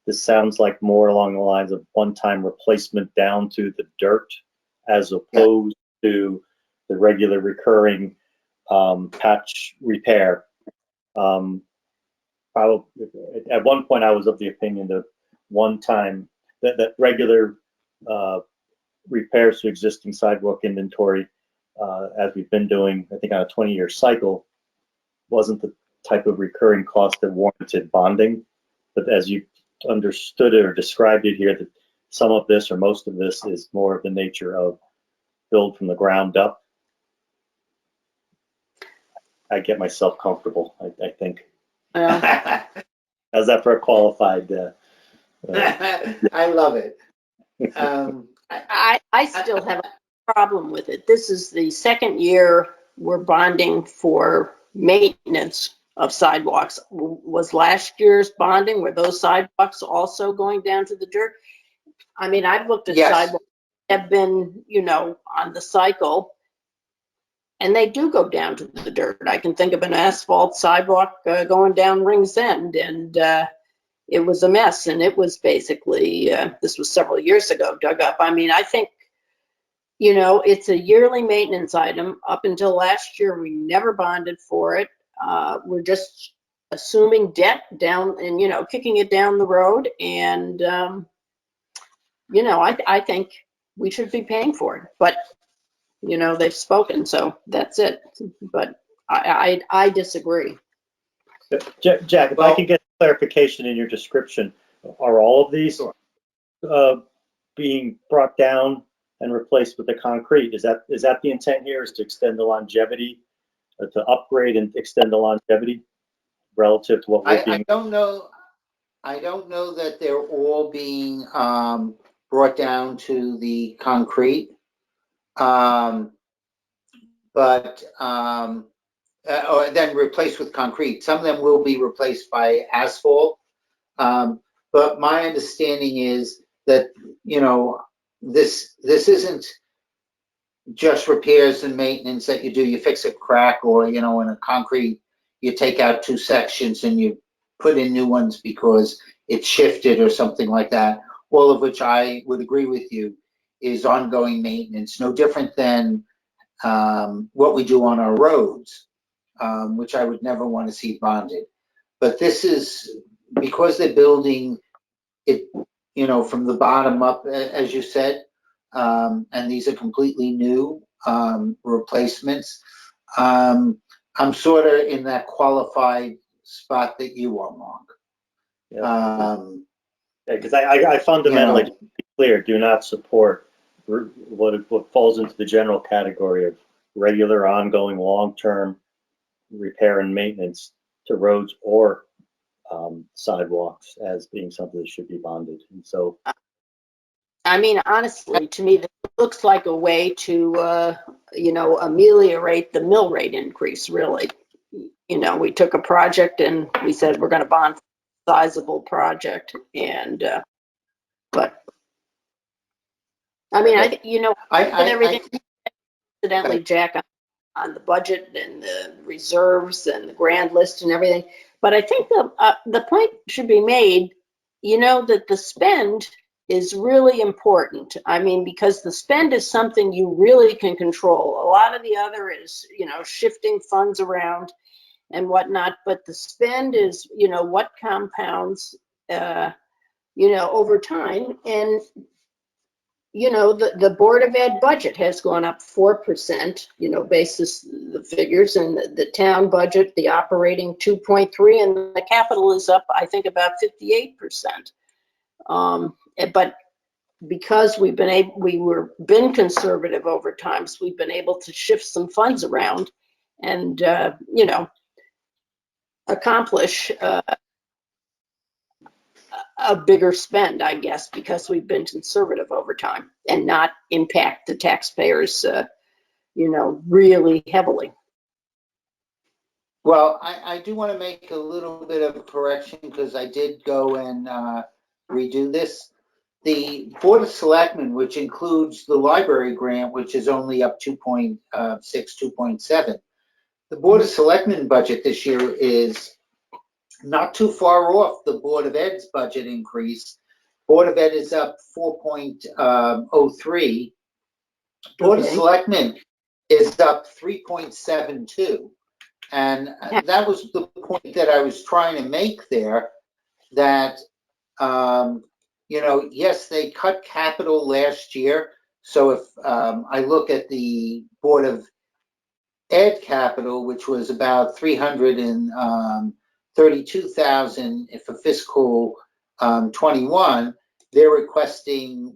this sounds like more along the lines of one-time replacement down to the dirt as opposed to the regular recurring patch repair. Probably, at one point I was of the opinion that one-time, that regular repairs to existing sidewalk inventory, as we've been doing, I think on a 20-year cycle, wasn't the type of recurring cost that warranted bonding. But as you understood it or described it here, that some of this or most of this is more of the nature of build from the ground up. I get myself comfortable, I think. How's that for a qualified? I love it. I still have a problem with it. This is the second year we're bonding for maintenance of sidewalks. Was last year's bonding, were those sidewalks also going down to the dirt? I mean, I've looked at sidewalks that have been, on the cycle, and they do go down to the dirt. I can think of an asphalt sidewalk going down Rings End, and it was a mess, and it was basically, this was several years ago, dug up. I mean, I think, it's a yearly maintenance item. Up until last year, we never bonded for it. We're just assuming debt down and, kicking it down the road. And, I think we should be paying for it. But, they've spoken, so that's it. But I disagree. Jack, if I could get clarification in your description, are all of these being brought down and replaced with the concrete? Is that the intent here, is to extend the longevity, to upgrade and extend the longevity relative to what we're being? I don't know that they're all being brought down to the concrete, or then replaced with concrete. Some of them will be replaced by asphalt. But my understanding is that, this isn't just repairs and maintenance that you do. You fix a crack, or, in a concrete, you take out two sections and you put in new ones because it shifted or something like that. All of which I would agree with you is ongoing maintenance, no different than what we do on our roads, which I would never want to see bonded. But this is because they're building it, from the bottom up, as you said, and these are completely new replacements. I'm sort of in that qualified spot that you are, Mark. Because I fundamentally, to be clear, do not support what falls into the general category of regular, ongoing, long-term repair and maintenance to roads or sidewalks as being something that should be bonded. And so, I mean, honestly, to me, this looks like a way to, ameliorate the mill rate increase, really. We took a project and we said we're going to bond a sizable project. And, but, I mean, everything, incidentally, Jack, on the budget and the reserves and the grand list and everything. But I think the point should be made, you know, that the spend is really important. I mean, because the spend is something you really can control. A lot of the other is, you know, shifting funds around and whatnot, but the spend is, you know, what compounds, you know, over time. And, you know, the Board of Ed budget has gone up 4%, you know, basis the figures, and the town budget, the operating 2.3, and the capital is up, I think, about 58%. But because we've been conservative over time, so we've been able to shift some funds around and, you know, accomplish a bigger spend, I guess, because we've been conservative over time and not impact the taxpayers, you know, really heavily. Well, I do want to make a little bit of a correction because I did go and redo this. The Board of Selectmen, which includes the library grant, which is only up 2.6, 2.7. The Board of Selectmen budget this year is not too far off the Board of Ed's budget increase. Board of Ed is up 4.03. Board of Okay. Selectmen is up 3.72. And that was the point that I was trying to make there, that, you know, yes, they cut capital last year. So if I look at the Board of Ed capital, which was about 332,000 for fiscal 21, they're requesting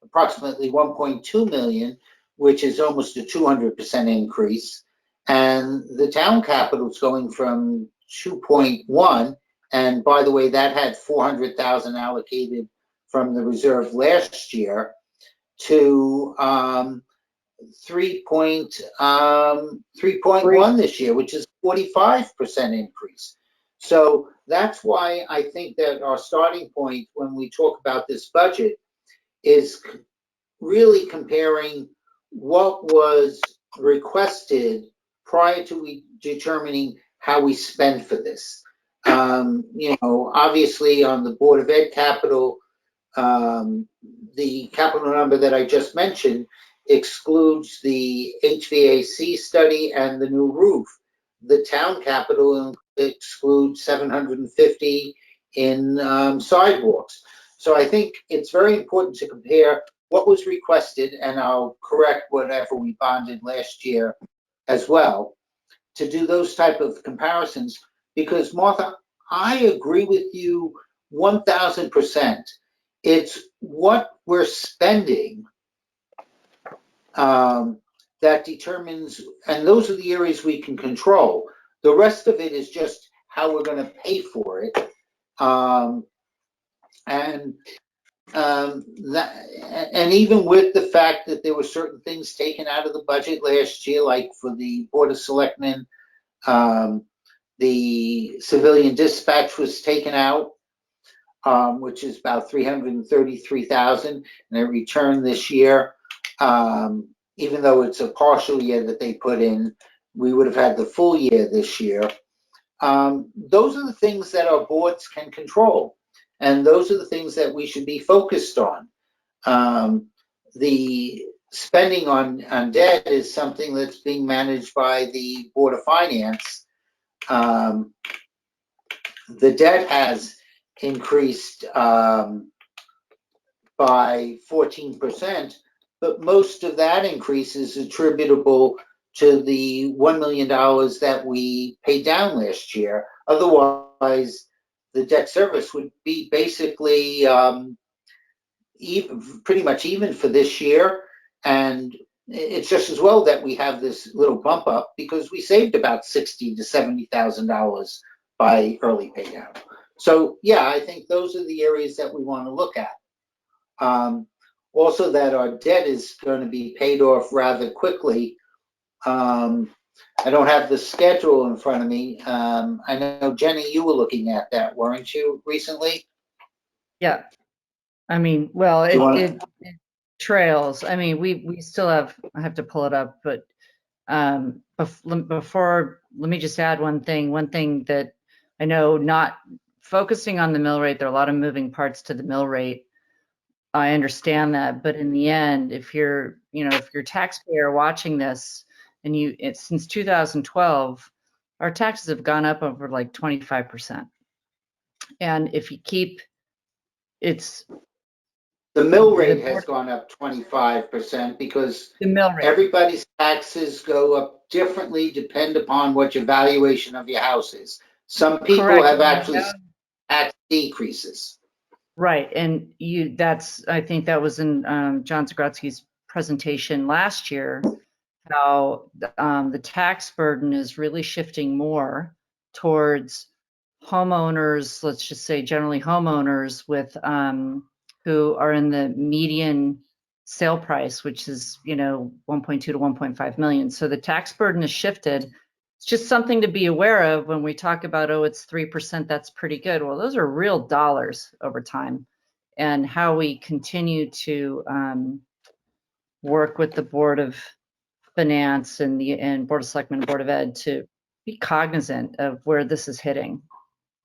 approximately 1.2 million, which is almost a 200% increase. And the town capital is going from 2.1, and by the way, that had 400,000 allocated from the reserve last year, to 3.1 this year, which is 45% increase. So that's why I think that our starting point when we talk about this budget is really comparing what was requested prior to we determining how we spend for this. You know, obviously on the Board of Ed capital, the capital number that I just mentioned excludes the HVAC study and the new roof. The town capital excludes 750 in sidewalks. So I think it's very important to compare what was requested, and I'll correct whatever we bonded last year as well, to do those type of comparisons. Because Martha, I agree with you 1000%. It's what we're spending that determines, and those are the areas we can control. The rest of it is just how we're going to pay for it. And even with the fact that there were certain things taken out of the budget last year, like for the Board of Selectmen, the civilian dispatch was taken out, which is about 333,000, and they returned this year. Even though it's a partial year that they put in, we would have had the full year this year. Those are the things that our boards can control, and those are the things that we should be focused on. The spending on debt is something that's being managed by the Board of Finance. The debt has increased by 14%, but most of that increase is attributable to the $1 million that we paid down last year. Otherwise, the debt service would be basically pretty much even for this year. And it's just as well that we have this little bump up, because we saved about $60,000 to $70,000 by early pay down. So yeah, I think those are the areas that we want to look at. Also, that our debt is going to be paid off rather quickly. I don't have the schedule in front of me. I know, Jenny, you were looking at that, weren't you, recently? Yeah. I mean, well, You wanna- it trails. I mean, we still have, I have to pull it up, but Before, let me just add one thing. One thing that I know, not focusing on the mill rate, there are a lot of moving parts to the mill rate. I understand that, but in the end, if you're a taxpayer watching this, and since 2012, our taxes have gone up over like 25%. And if you keep, the mill rate has gone up 25% because the mill rate. everybody's taxes go up differently, depend upon what your valuation of your house is. Some people Correct. have actually seen tax decreases. Right, and I think that was in John Zagrodzki's presentation last year, how the tax burden is really shifting more towards homeowners, let's just say generally homeowners with who are in the median sale price, which is 1.2 to 1.5 million. So the tax burden is shifted. It's just something to be aware of when we talk about, oh, it's 3%, that's pretty good. Well, those are real dollars over time, and how we continue to work with the Board of Finance and Board of Selectmen, Board of Ed to be cognizant of where this is hitting,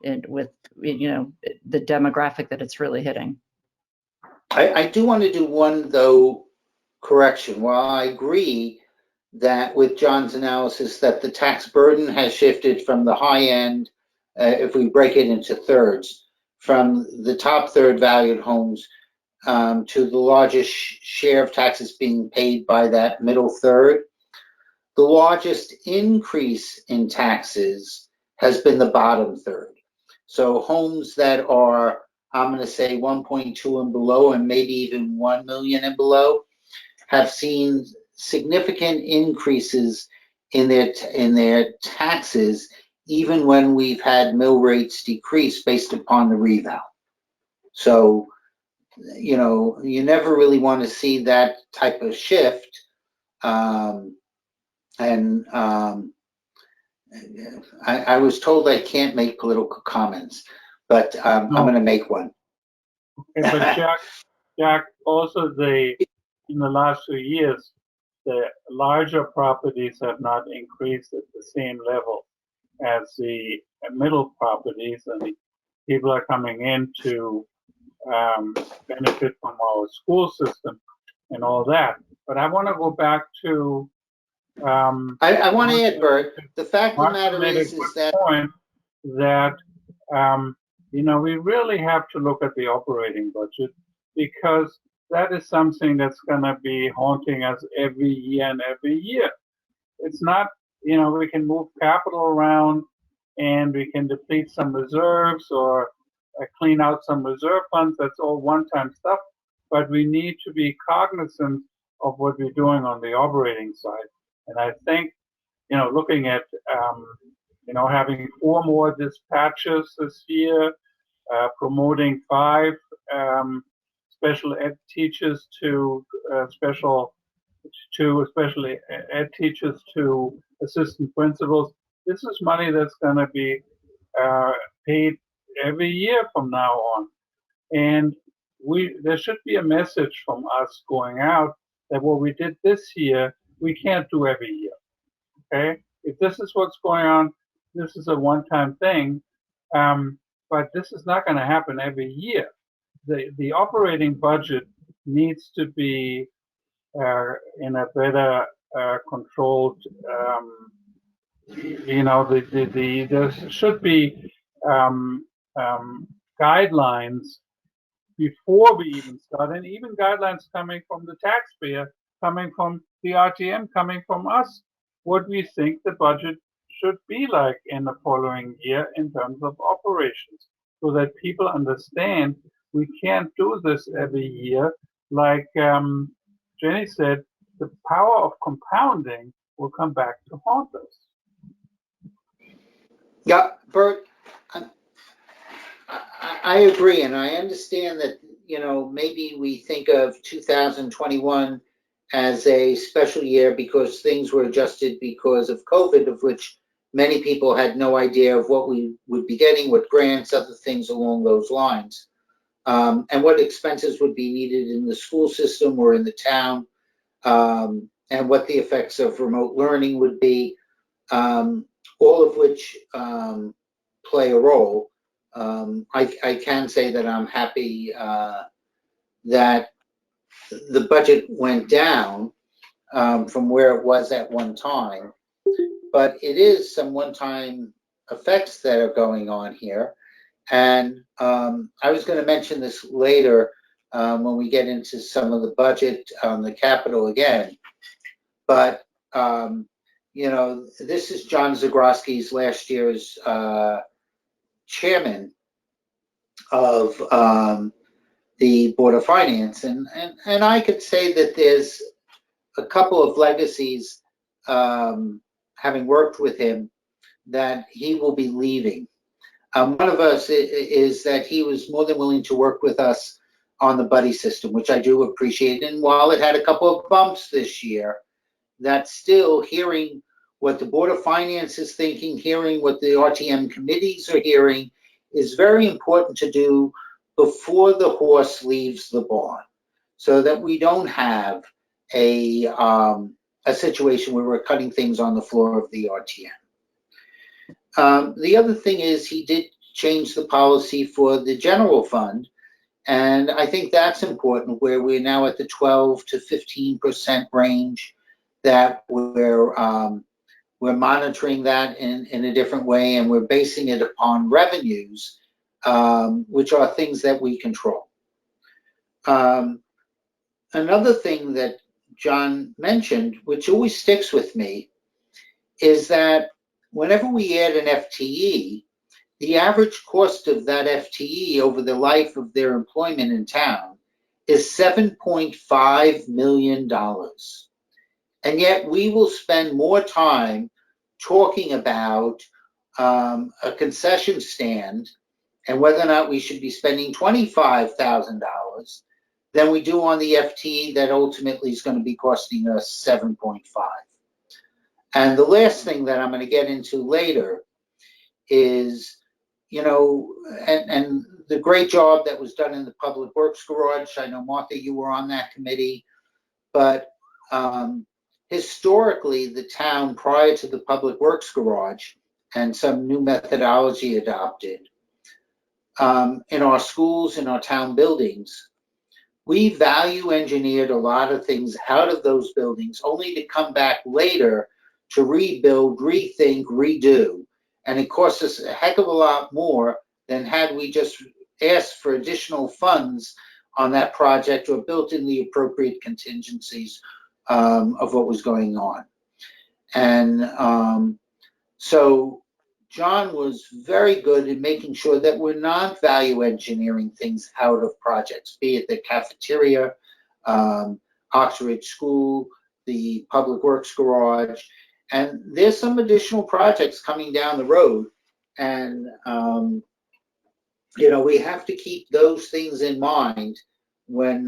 and with the demographic that it's really hitting. I do want to do one, though, correction. While I agree that with John's analysis that the tax burden has shifted from the high end, if we break it into thirds, from the top third valued homes to the largest share of taxes being paid by that middle third, the largest increase in taxes has been the bottom third. So homes that are, I'm going to say 1.2 and below, and maybe even 1 million and below, have seen significant increases in their taxes, even when we've had mill rates decrease based upon the reval. So, you never really want to see that type of shift. I was told I can't make political comments, but I'm going to make one. Okay, but Jack, also in the last 2 years, the larger properties have not increased at the same level as the middle properties, and the people are coming in to benefit from our school system and all that. But I want to go back to I want to add, Bert, the fact of the matter is that point that we really have to look at the operating budget, because that is something that's going to be haunting us every year and every year. It's not, we can move capital around and we can deplete some reserves or clean out some reserve funds. That's all one-time stuff. But we need to be cognizant of what we're doing on the operating side. And I think, looking at, having 4 more dispatches this year, promoting 5 special ed teachers to special ed teachers to assistant principals. This is money that's going to be paid every year from now on. And there should be a message from us going out that what we did this year, we can't do every year. Okay? If this is what's going on, this is a one-time thing, but this is not going to happen every year. The operating budget needs to be in a better controlled. There should be guidelines before we even start, and even guidelines coming from the taxpayer, coming from the RTM, coming from us, what we think the budget should be like in the following year in terms of operations, so that people understand we can't do this every year. Like Jenny said, the power of compounding will come back to haunt us. Yeah, Bert, I agree, and I understand that, maybe we think of 2021 as a special year because things were adjusted because of COVID, of which many people had no idea of what we would be getting, what grants, other things along those lines, and what expenses would be needed in the school system or in the town. and what the effects of remote learning would be, all of which play a role. I can say that I'm happy that the budget went down from where it was at one time, but it is some one-time effects that are going on here. And I was going to mention this later when we get into some of the budget on the capital again. But, you know, this is John Zagroski's last year's chairman of the Board of Finance. And I could say that there's a couple of legacies, having worked with him, that he will be leaving. One of us is that he was more than willing to work with us on the buddy system, which I do appreciate. And while it had a couple of bumps this year, that still hearing what the Board of Finance is thinking, hearing what the RTM committees are hearing, is very important to do before the horse leaves the barn, so that we don't have a situation where we're cutting things on the floor of the RTM. The other thing is he did change the policy for the general fund, and I think that's important, where we're now at the 12 to 15% range, that we're monitoring that in a different way, and we're basing it upon revenues, which are things that we control. Another thing that John mentioned, which always sticks with me, is that whenever we add an FTE, the average cost of that FTE over the life of their employment in town is $7.5 million. And yet we will spend more time talking about a concession stand and whether or not we should be spending $25,000 than we do on the FTE that ultimately is going to be costing us 7.5. And the last thing that I'm going to get into later is, you know, and the great job that was done in the Public Works Garage. I know, Martha, you were on that committee, but historically, the town, prior to the Public Works Garage and some new methodology adopted, in our schools, in our town buildings, we value engineered a lot of things out of those buildings, only to come back later to rebuild, rethink, redo. And it costs us a heck of a lot more than had we just asked for additional funds on that project or built in the appropriate contingencies of what was going on. And so John was very good in making sure that we're not value engineering things out of projects, be it the cafeteria, Oxford School, the Public Works Garage. And there's some additional projects coming down the road. And, you know, we have to keep those things in mind when,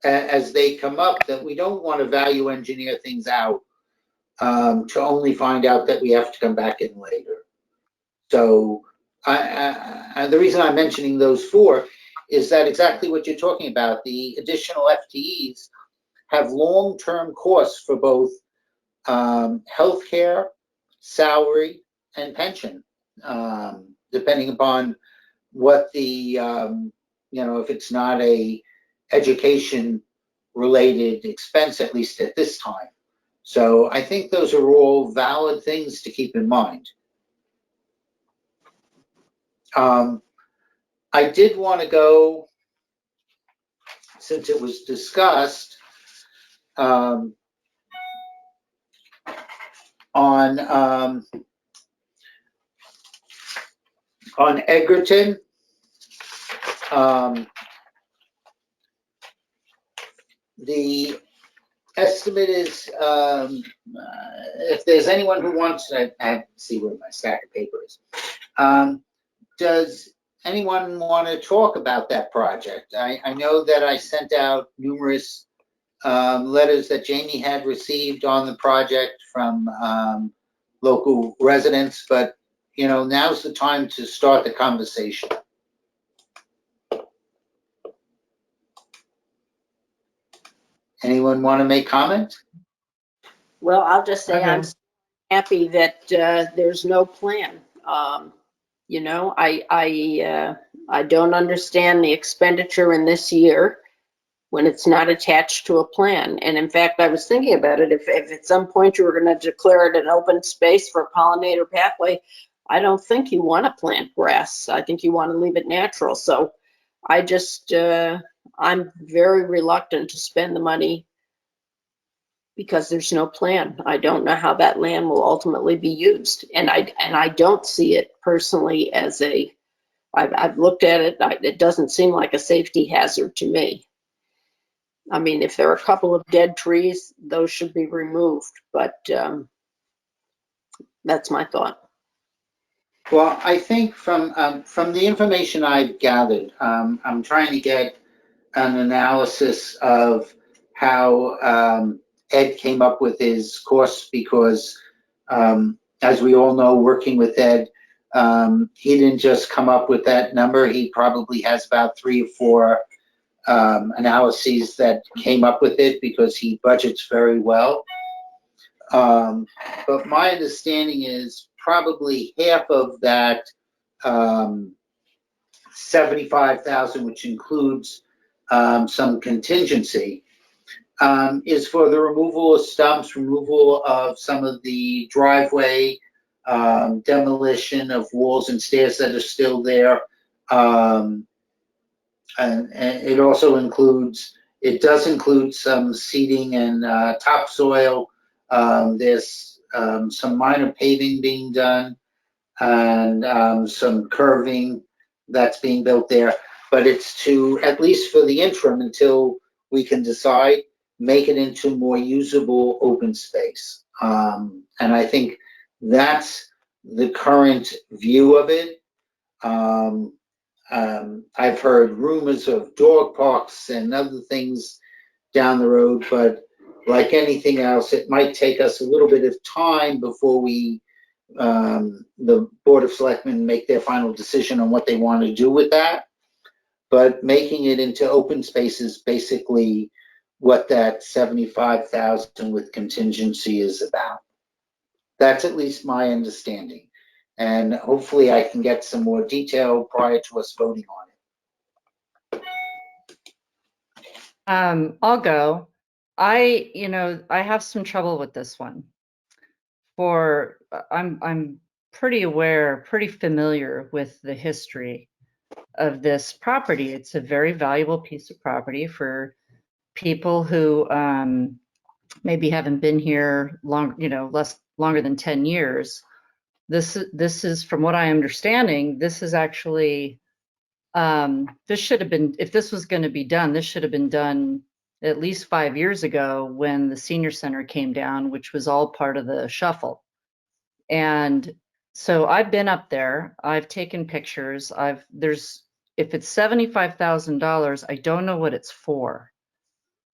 as they come up, that we don't want to value engineer things out to only find out that we have to come back in later. So the reason I'm mentioning those four is that exactly what you're talking about. The additional FTEs have long-term costs for both healthcare, salary, and pension, depending upon what the, you know, if it's not a education-related expense, at least at this time. So I think those are all valid things to keep in mind. I did want to go, since it was discussed, on Egerton. The estimate is, if there's anyone who wants, I see where my stack of paper is. Does anyone want to talk about that project? I know that I sent out numerous letters that Jamie had received on the project from local residents, but you know, now's the time to start the conversation. Anyone want to make comment? Well, I'll just say I I'm do. happy that there's no plan. You know, I don't understand the expenditure in this year when it's not attached to a plan. And in fact, I was thinking about it. If at some point you were going to declare it an open space for a pollinator pathway, I don't think you want to plant grass. I think you want to leave it natural. So I just, I'm very reluctant to spend the money because there's no plan. I don't know how that land will ultimately be used. And I don't see it personally as a, I've looked at it, it doesn't seem like a safety hazard to me. I mean, if there are a couple of dead trees, those should be removed, but that's my thought. Well, I think from the information I've gathered, I'm trying to get an analysis of how Ed came up with his course because, as we all know, working with Ed, he didn't just come up with that number. He probably has about 3 or 4 analyses that came up with it because he budgets very well. But my understanding is probably half of that 75,000, which includes some contingency, is for the removal of stumps, removal of some of the driveway, demolition of walls and stairs that are still there. And it also includes, it does include some seeding and topsoil. There's some minor paving being done and some curving that's being built there. But it's to, at least for the interim, until we can decide, make it into more usable open space. And I think that's the current view of it. I've heard rumors of dog parks and other things down the road, but like anything else, it might take us a little bit of time before we, the Board of Selectmen, make their final decision on what they want to do with that. But making it into open space is basically what that 75,000 with contingency is about. That's at least my understanding. And hopefully I can get some more detail prior to us voting on it. I'll go. I have some trouble with this one. I'm pretty aware, pretty familiar with the history of this property. It's a very valuable piece of property for people who maybe haven't been here longer than 10 years. This is, from what I'm understanding, this is actually, this should have been, if this was going to be done, this should have been done at least 5 years ago when the senior center came down, which was all part of the shuffle. And so I've been up there, I've taken pictures, if it's $75,000, I don't know what it's for.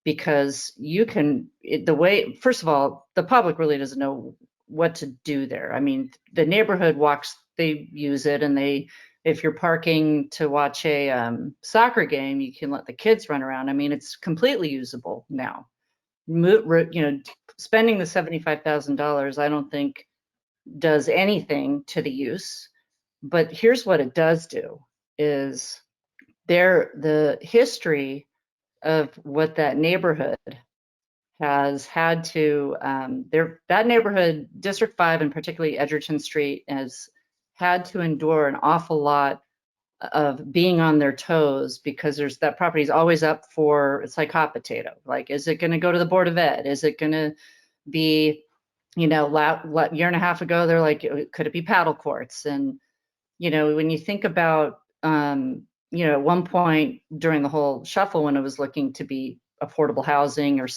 Because first of all, the public really doesn't know what to do there. I mean, the neighborhood walks, they use it, and if you're parking to watch a soccer game, you can let the kids run around. I mean, it's completely usable now. Spending the $75,000, I don't think does anything to the use. But here's what it does do is the history of what that neighborhood has had to, that neighborhood, District 5 and particularly Edgerton Street, has had to endure an awful lot of being on their toes because that property is always up for, it's like hot potato. Like, is it going to go to the Board of Ed? Is it going to be, year and a half ago, they're like, could it be paddle courts? And, when you think about, at one point during the whole shuffle, when it was looking to be affordable housing or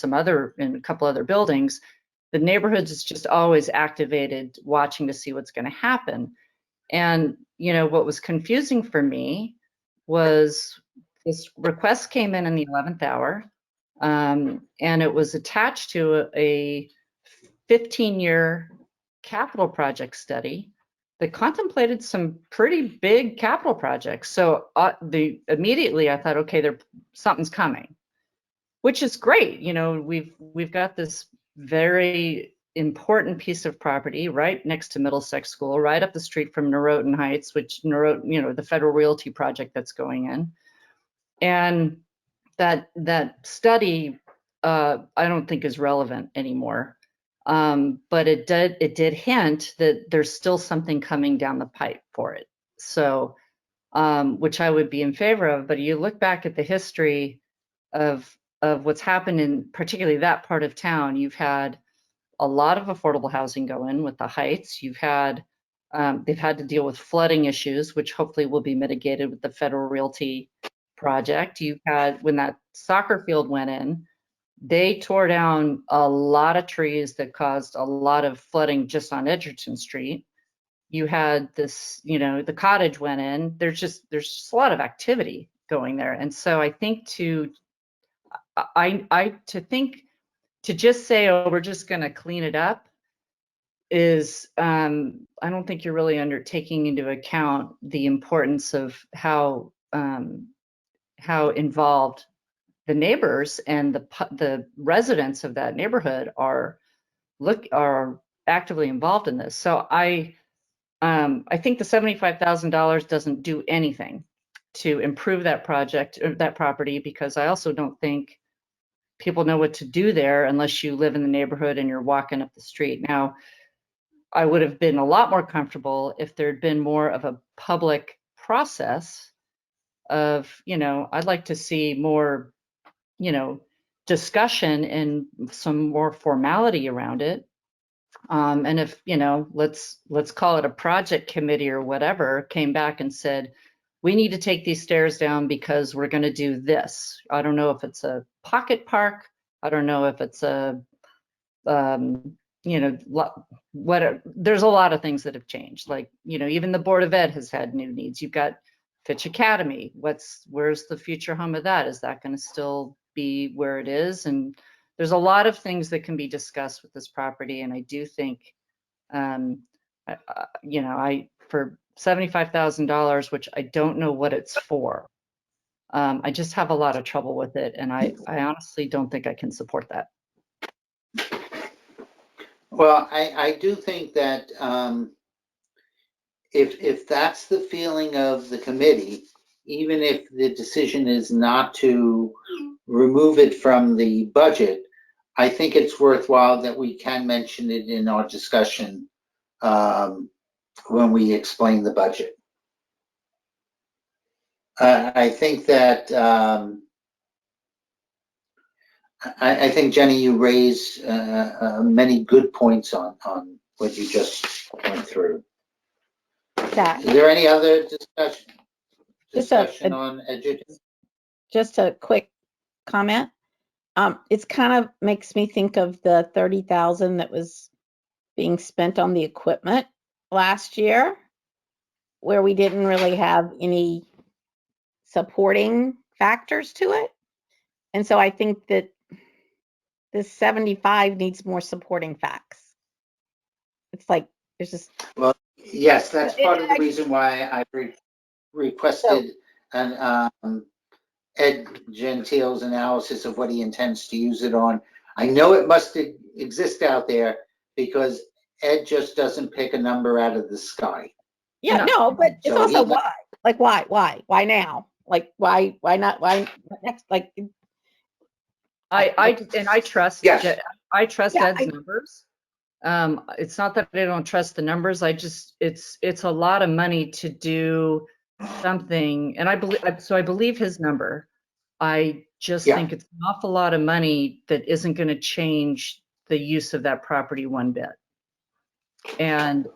and a couple other buildings, the neighborhoods is just always activated, watching to see what's going to happen. And, what was confusing for me was this request came in the 11th hour, and it was attached to a 15-year capital project study that contemplated some pretty big capital projects. So immediately I thought, okay, something's coming. which is great. You know, we've got this very important piece of property right next to Middlesex School, right up the street from Norotan Heights, which you know, the federal realty project that's going in. And that study, I don't think is relevant anymore. But it did hint that there's still something coming down the pipe for it. So, which I would be in favor of. But you look back at the history of what's happened in particularly that part of town, you've had a lot of affordable housing go in with the Heights. You've had they've had to deal with flooding issues, which hopefully will be mitigated with the federal realty project. You've had, when that soccer field went in, they tore down a lot of trees that caused a lot of flooding just on Edgerton Street. You had this, you know, the cottage went in. There's just a lot of activity going there. And so I think to just say, oh, we're just going to clean it up is, I don't think you're really taking into account the importance of how involved the neighbors and the residents of that neighborhood are actively involved in this. So I think the $75,000 doesn't do anything to improve that project or that property, because I also don't think people know what to do there unless you live in the neighborhood and you're walking up the street. Now, I would have been a lot more comfortable if there'd been more of a public process of, you know, I'd like to see more, you know, discussion and some more formality around it. And if, you know, let's call it a project committee or whatever, came back and said, we need to take these stairs down because we're going to do this. I don't know if it's a pocket park. I don't know if it's a, you know, there's a lot of things that have changed. Like, you know, even the Board of Ed has had new needs. You've got Fitch Academy. Where's the future home of that? Is that going to still be where it is? And there's a lot of things that can be discussed with this property. And I do think, you know, for $75,000, which I don't know what it's for, I just have a lot of trouble with it. And I honestly don't think I can support that. Well, I do think that if that's the feeling of the committee, even if the decision is not to remove it from the budget, I think it's worthwhile that we can mention it in our discussion when we explain the budget. I think that I think, Jenny, you raised many good points on what you just went through. Yeah. Is there any other discussion Just on education? Just a quick comment. It's kind of makes me think of the 30,000 that was being spent on the equipment last year, where we didn't really have any supporting factors to it. And so I think that this 75 needs more supporting facts. It's like, there's just. Well, yes, that's part of the reason why I requested an Ed Gentile's analysis of what he intends to use it on. I know it must exist out there because Ed just doesn't pick a number out of the sky. Yeah, no, but it's So also why? Like, why now? Like, why not? Why next? Like, I trust, yes. I trust Yeah, Ed's numbers. It's not that I don't trust the numbers. It's a lot of money to do something. And I believe his number. I just think it's an awful lot of money that isn't going to change the use of that property one bit. And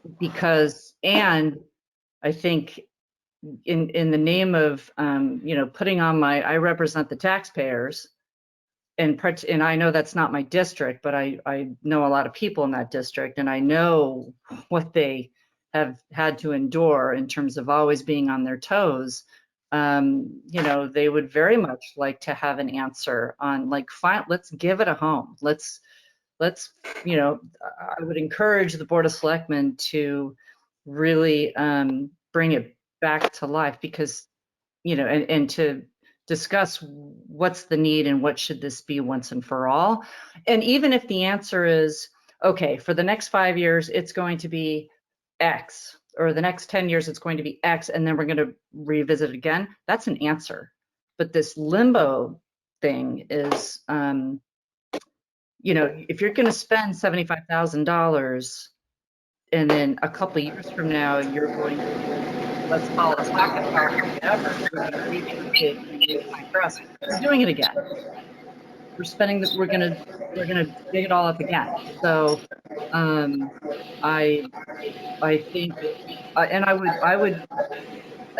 I think in the name of, you know, putting on I represent the taxpayers, and I know that's not my district, but I know a lot of people in that district, and I know what they have had to endure in terms of always being on their toes. You know, they would very much like to have an answer on, like, fine, let's give it a home. Let's, you know, I would encourage the Board of Selectmen to really bring it back to life, because, you know, and to discuss what's the need and what should this be once and for all. And even if the answer is, okay, for the next 5 years, it's going to be X, or the next 10 years, it's going to be X, and then we're going to revisit it again, that's an answer. But this limbo thing is, you know, if you're going to spend $75,000 and then a couple of years from now, you're going to, let's call it a pocket park or whatever, we're going to remake it for us. We're doing it again. We're spending that. We're gonna dig it all up again. So, I think, and I would.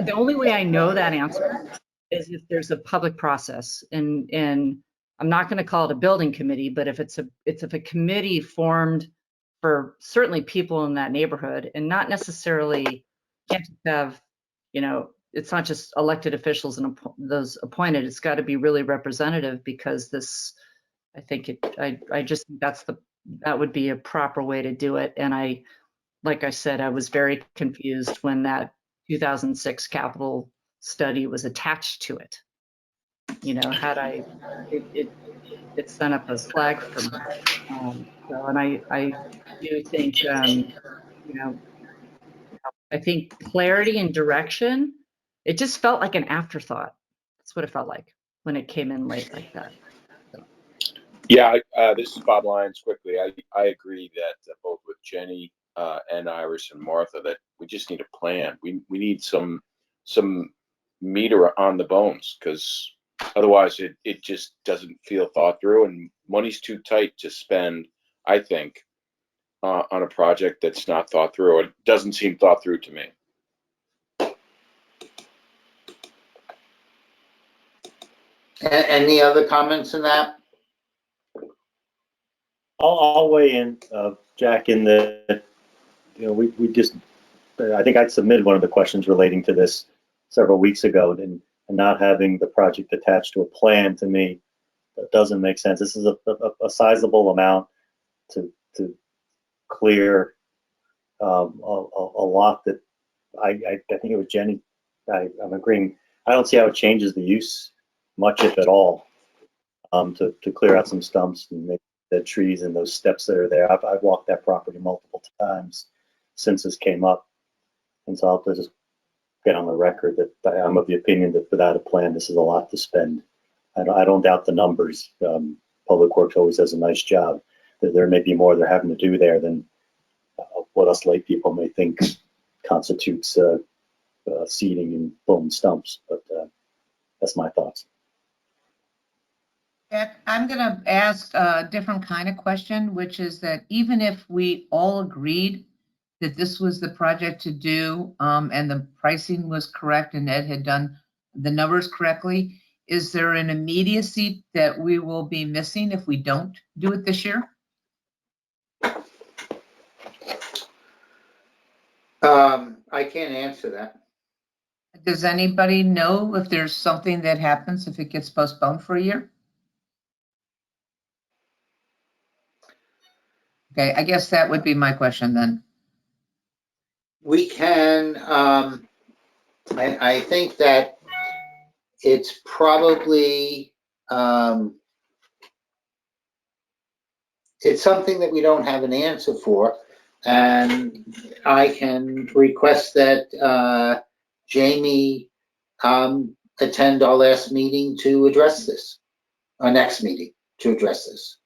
The only way I know that answer is if there's a public process, and I'm not going to call it a building committee, but if it's a committee formed for certainly people in that neighborhood, and not necessarily can't just have, you know, it's not just elected officials and those appointed. It's got to be really representative, because this, I think I just think that would be a proper way to do it. And like I said, I was very confused when that 2006 capital study was attached to it. You know, it sent up a flag for me. So, and I do think, you know, I think clarity and direction, it just felt like an afterthought. That's what it felt like when it came in late like that. Yeah, this is Bob Lyons. Quickly, I agree that both with Jenny and Iris and Martha, that we just need a plan. We need some meter on the bones, because otherwise it just doesn't feel thought through, and money's too tight to spend, I think, on a project that's not thought through. It doesn't seem thought through to me. Any other comments on that? I'll weigh in, Jack, in the, you know, we just, I think I submitted one of the questions relating to this several weeks ago, and not having the project attached to a plan, to me, that doesn't make sense. This is a sizable amount to clear a lot that I think it was Jenny. I'm agreeing. I don't see how it changes the use much, if at all, to clear out some stumps and make the trees and those steps that are there. I've walked that property multiple times since this came up, and so I'll just get on the record that I'm of the opinion that without a plan, this is a lot to spend. I don't doubt the numbers. Public Works always does a nice job. There may be more they're having to do there than what us lay people may think constitutes seeding and pulling stumps, but that's my thoughts. I'm going to ask a different kind of question, which is that even if we all agreed that this was the project to do, and the pricing was correct and Ed had done the numbers correctly, is there an immediacy that we will be missing if we don't do it this year? I can't answer that. Does anybody know if there's something that happens if it gets postponed for a year? Okay, I guess that would be my question then. We can, I think that it's probably, it's something that we don't have an answer for, and I can request that Jamie attend our last meeting to address this, our next meeting to address this.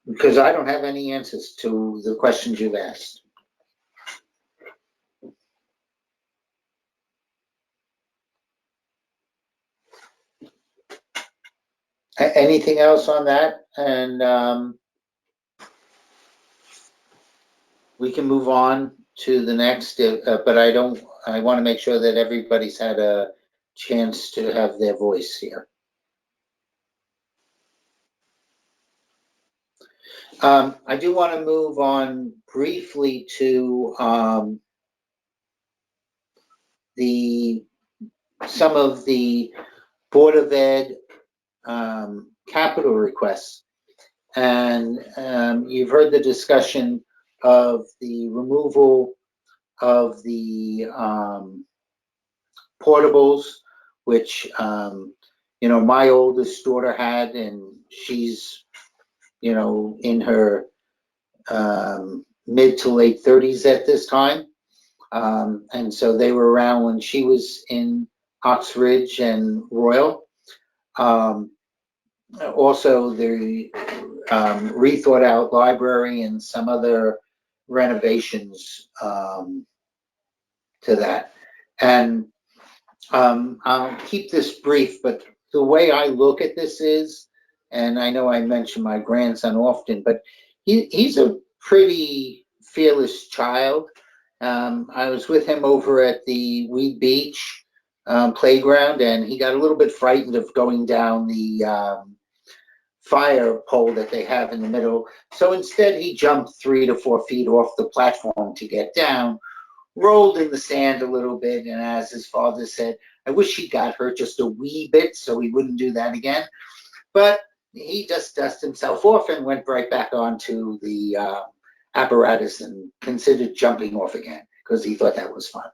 Because I don't have any answers to the questions you've asked. Anything else on that? And we can move on to the next, but I want to make sure that everybody's had a chance to have their voice here. I do want to move on briefly to some of the Board of Ed capital requests. And you've heard the discussion of the removal of the portables, which my oldest daughter had, and she's in her mid to late 30s at this time. And so they were around when she was in Oxbridge and Royal. Also, the rethought out library and some other renovations to that. And I'll keep this brief, but the way I look at this is, and I know I mention my grandson often, but he's a pretty fearless child. I was with him over at the Weed Beach playground, and he got a little bit frightened of going down the fire pole that they have in the middle. So instead, he jumped 3 to 4 feet off the platform to get down, rolled in the sand a little bit, and as his father said, I wish he got hurt just a wee bit so he wouldn't do that again. But he just dusted himself off and went right back onto the apparatus and considered jumping off again because he thought that was fun.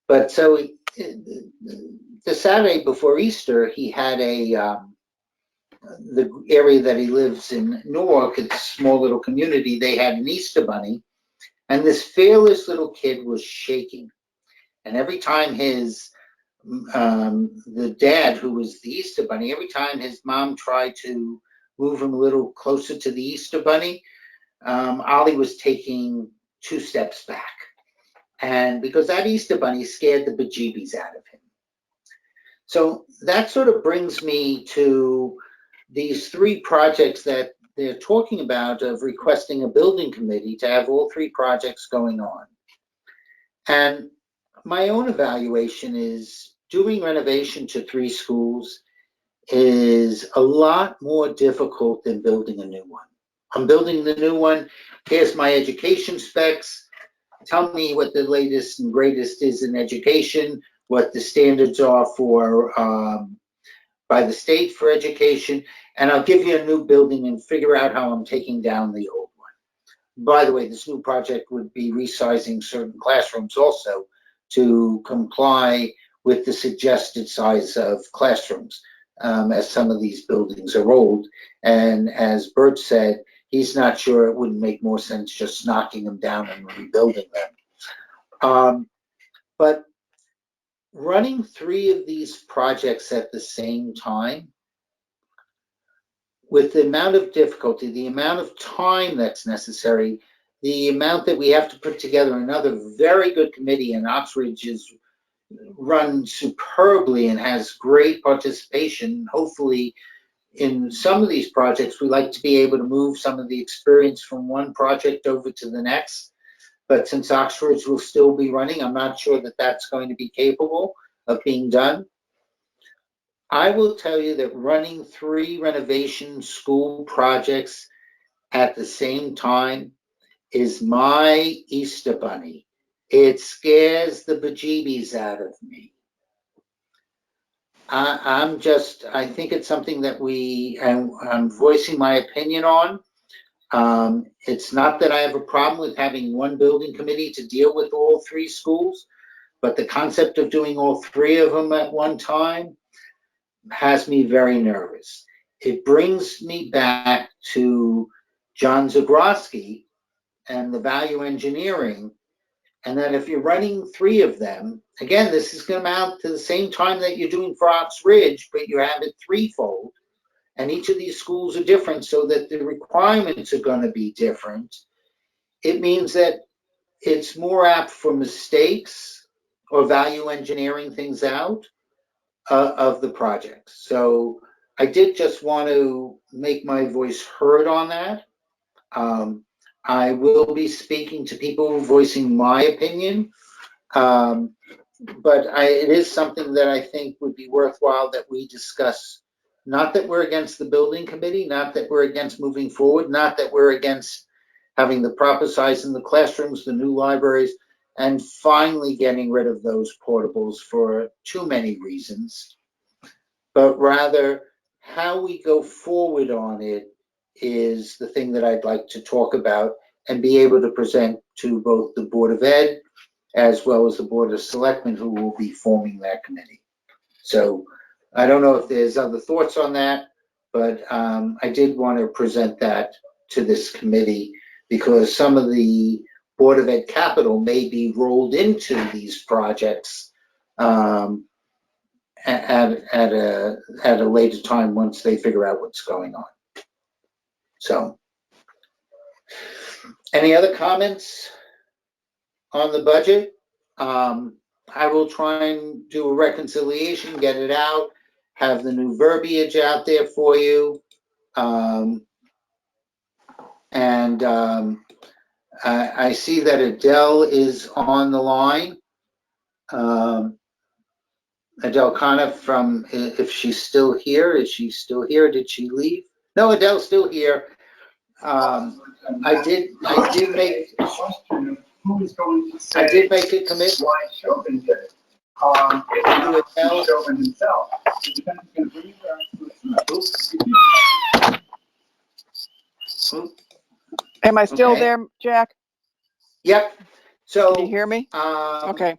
But so the Saturday before Easter, he had the area that he lives in, Newark, it's a small little community, they had an Easter bunny, and this fearless little kid was shaking. And every time the dad, who was the Easter bunny, every time his mom tried to move him a little closer to the Easter bunny, Ollie was taking 2 steps back. And because that Easter bunny scared the bejeebies out of him. So that sort of brings me to these 3 projects that they're talking about, of requesting a building committee to have all 3 projects going on. And my own evaluation is doing renovation to 3 schools is a lot more difficult than building a new one. I'm building the new one. Here's my education specs. Tell me what the latest and greatest is in education, what the standards are for by the state for education, and I'll give you a new building and figure out how I'm taking down the old one. By the way, this new project would be resizing certain classrooms also to comply with the suggested size of classrooms, as some of these buildings are old. And as Bert said, he's not sure it wouldn't make more sense just knocking them down and rebuilding them. But running 3 of these projects at the same time, with the amount of difficulty, the amount of time that's necessary, the amount that we have to put together another very good committee, and Oxbridge is run superbly and has great participation. Hopefully, in some of these projects, we like to be able to move some of the experience from one project over to the next. But since Oxbridge will still be running, I'm not sure that that's going to be capable of being done. I will tell you that running 3 renovation school projects at the same time is my Easter bunny. It scares the bejeebies out of me. I think it's something that I'm voicing my opinion on. It's not that I have a problem with having one building committee to deal with all 3 schools, but the concept of doing all 3 of them at one time has me very nervous. It brings me back to John Zagroski and the value engineering, and that if you're running 3 of them, again, this is going to amount to the same time that you're doing for Oxbridge, but you have it 3-fold, and each of these schools are different, so that the requirements are going to be different. It means that it's more apt for mistakes or value engineering things out of the project. So I did just want to make my voice heard on that. I will be speaking to people voicing my opinion, but it is something that I think would be worthwhile that we discuss. Not that we're against the building committee, not that we're against moving forward, not that we're against having the proper size in the classrooms, the new libraries, and finally getting rid of those portables for too many reasons, but rather how we go forward on it is the thing that I'd like to talk about and be able to present to both the Board of Ed as well as the Board of Selectmen who will be forming that committee. So I don't know if there's other thoughts on that, but I did want to present that to this committee because some of the Board of Ed capital may be rolled into these projects at a later time once they figure out what's going on. So, any other comments on the budget? I will try and do a reconciliation, get it out, have the new verbiage out there for you. I see that Adele is on the line. Adele Coniff from, if she's still here, is she still here? Did she leave? No, Adele's still here. I did make Who's going to I say did make a commitment. why Chauvin did it? It's not Chauvin himself. The defendant's going to bring it back to the Am I still Okay. there, Jack? Yep. So. Can you hear me? Okay.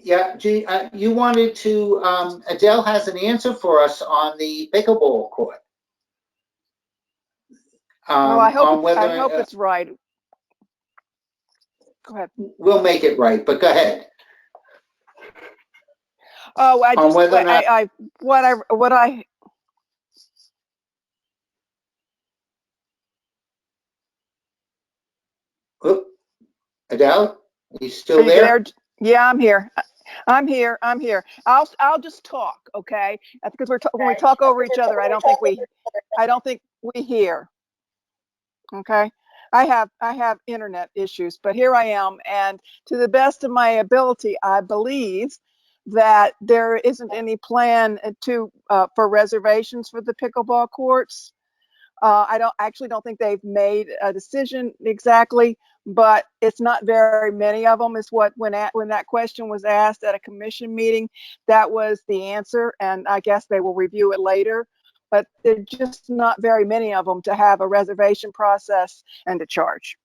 Yeah, you wanted to, Adele has an answer for us on the pickleball court. Well, I hope on it's right. Go ahead. We'll make it right, but go ahead. Oh, I On just, whether or not- what I, Oop. Adele, are you still are you there? there? Yeah, I'm here. I'm here. I'll just talk, okay? Because when we talk over each other, I don't think we hear. Okay. I have internet issues, but here I am, and to the best of my ability, I believe that there isn't any plan for reservations for the pickleball courts. I don't think they've made a decision exactly, but it's not very many of them is what when that question was asked at a commission meeting, that was the answer. And I guess they will review it later, but there are just not very many of them to have a reservation process and to charge.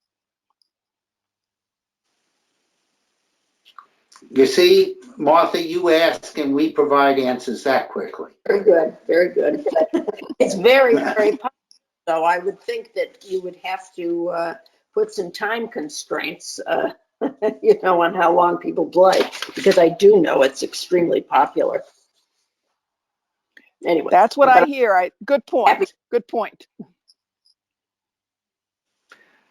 You see, Martha, you ask and we provide answers that quickly. Very good, very good. It's very, very popular, though. I would think that you would have to put some time constraints, on how long people play, because I do know it's extremely popular. Anyway. That's what I hear. Good point. Good point.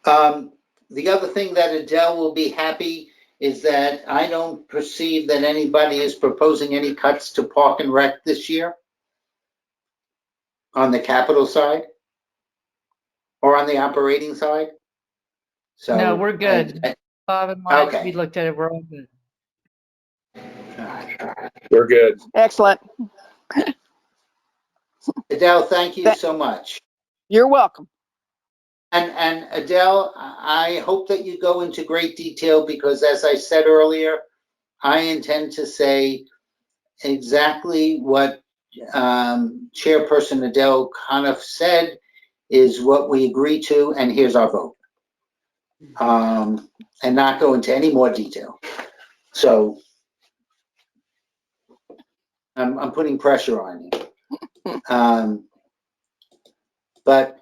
The other thing that Adele will be happy is that I don't perceive that anybody is proposing any cuts to Park and Rec this year on the capital side or on the operating side. So No, we're good. Bob and Mike, Okay. we looked at it, we're all good. We're good. Excellent. Adele, thank you so much. You're welcome. And Adele, I hope that you go into great detail because, as I said earlier, I intend to say exactly what Chairperson Adele Coniff said is what we agree to, and here's our vote. And not go into any more detail. So I'm putting pressure on you. But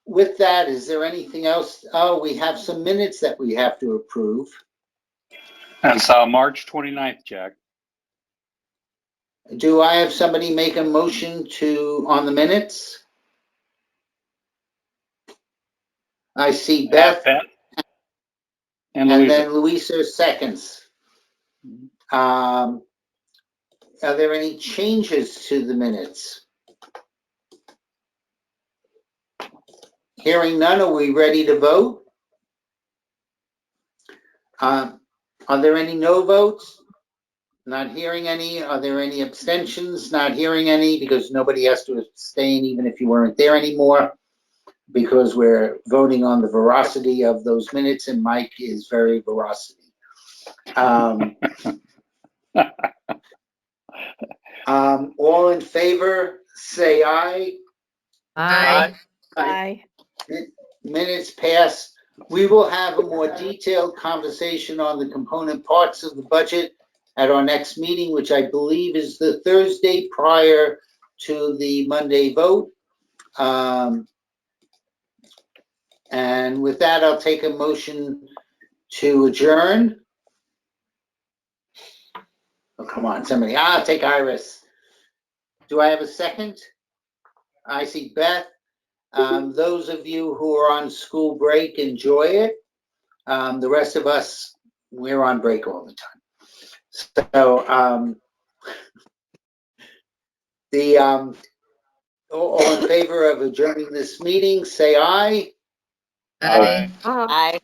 with that, is there anything else? Oh, we have some minutes that we have to approve. That's March 29th, Jack. Do I have somebody make a motion on the minutes? I see Beth and and Louisa. then Louisa seconds. Are there any changes to the minutes? Hearing none, are we ready to vote? Are there any no votes? Not hearing any. Are there any abstentions? Not hearing any because nobody has to abstain even if you weren't there anymore because we're voting on the veracity of those minutes and Mike is very veracity. All in favor, say aye. Aye. Aye. Minutes pass We will have a more detailed conversation on the component parts of the budget at our next meeting, which I believe is the Thursday prior to the Monday vote. And with that, I'll take a motion to adjourn. Oh, come on, somebody. I'll take Iris. Do I have a second? I see Beth. Those of you who are on school break, enjoy it. The rest of us, we're on break all the time. So, all in favor of adjourning this meeting, say aye. Aye. Aye.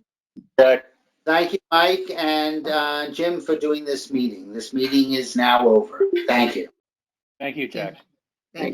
Thank you, Mike and Jim, for doing this meeting. This meeting is now over. Thank you. Thank you, Jack. Thank you.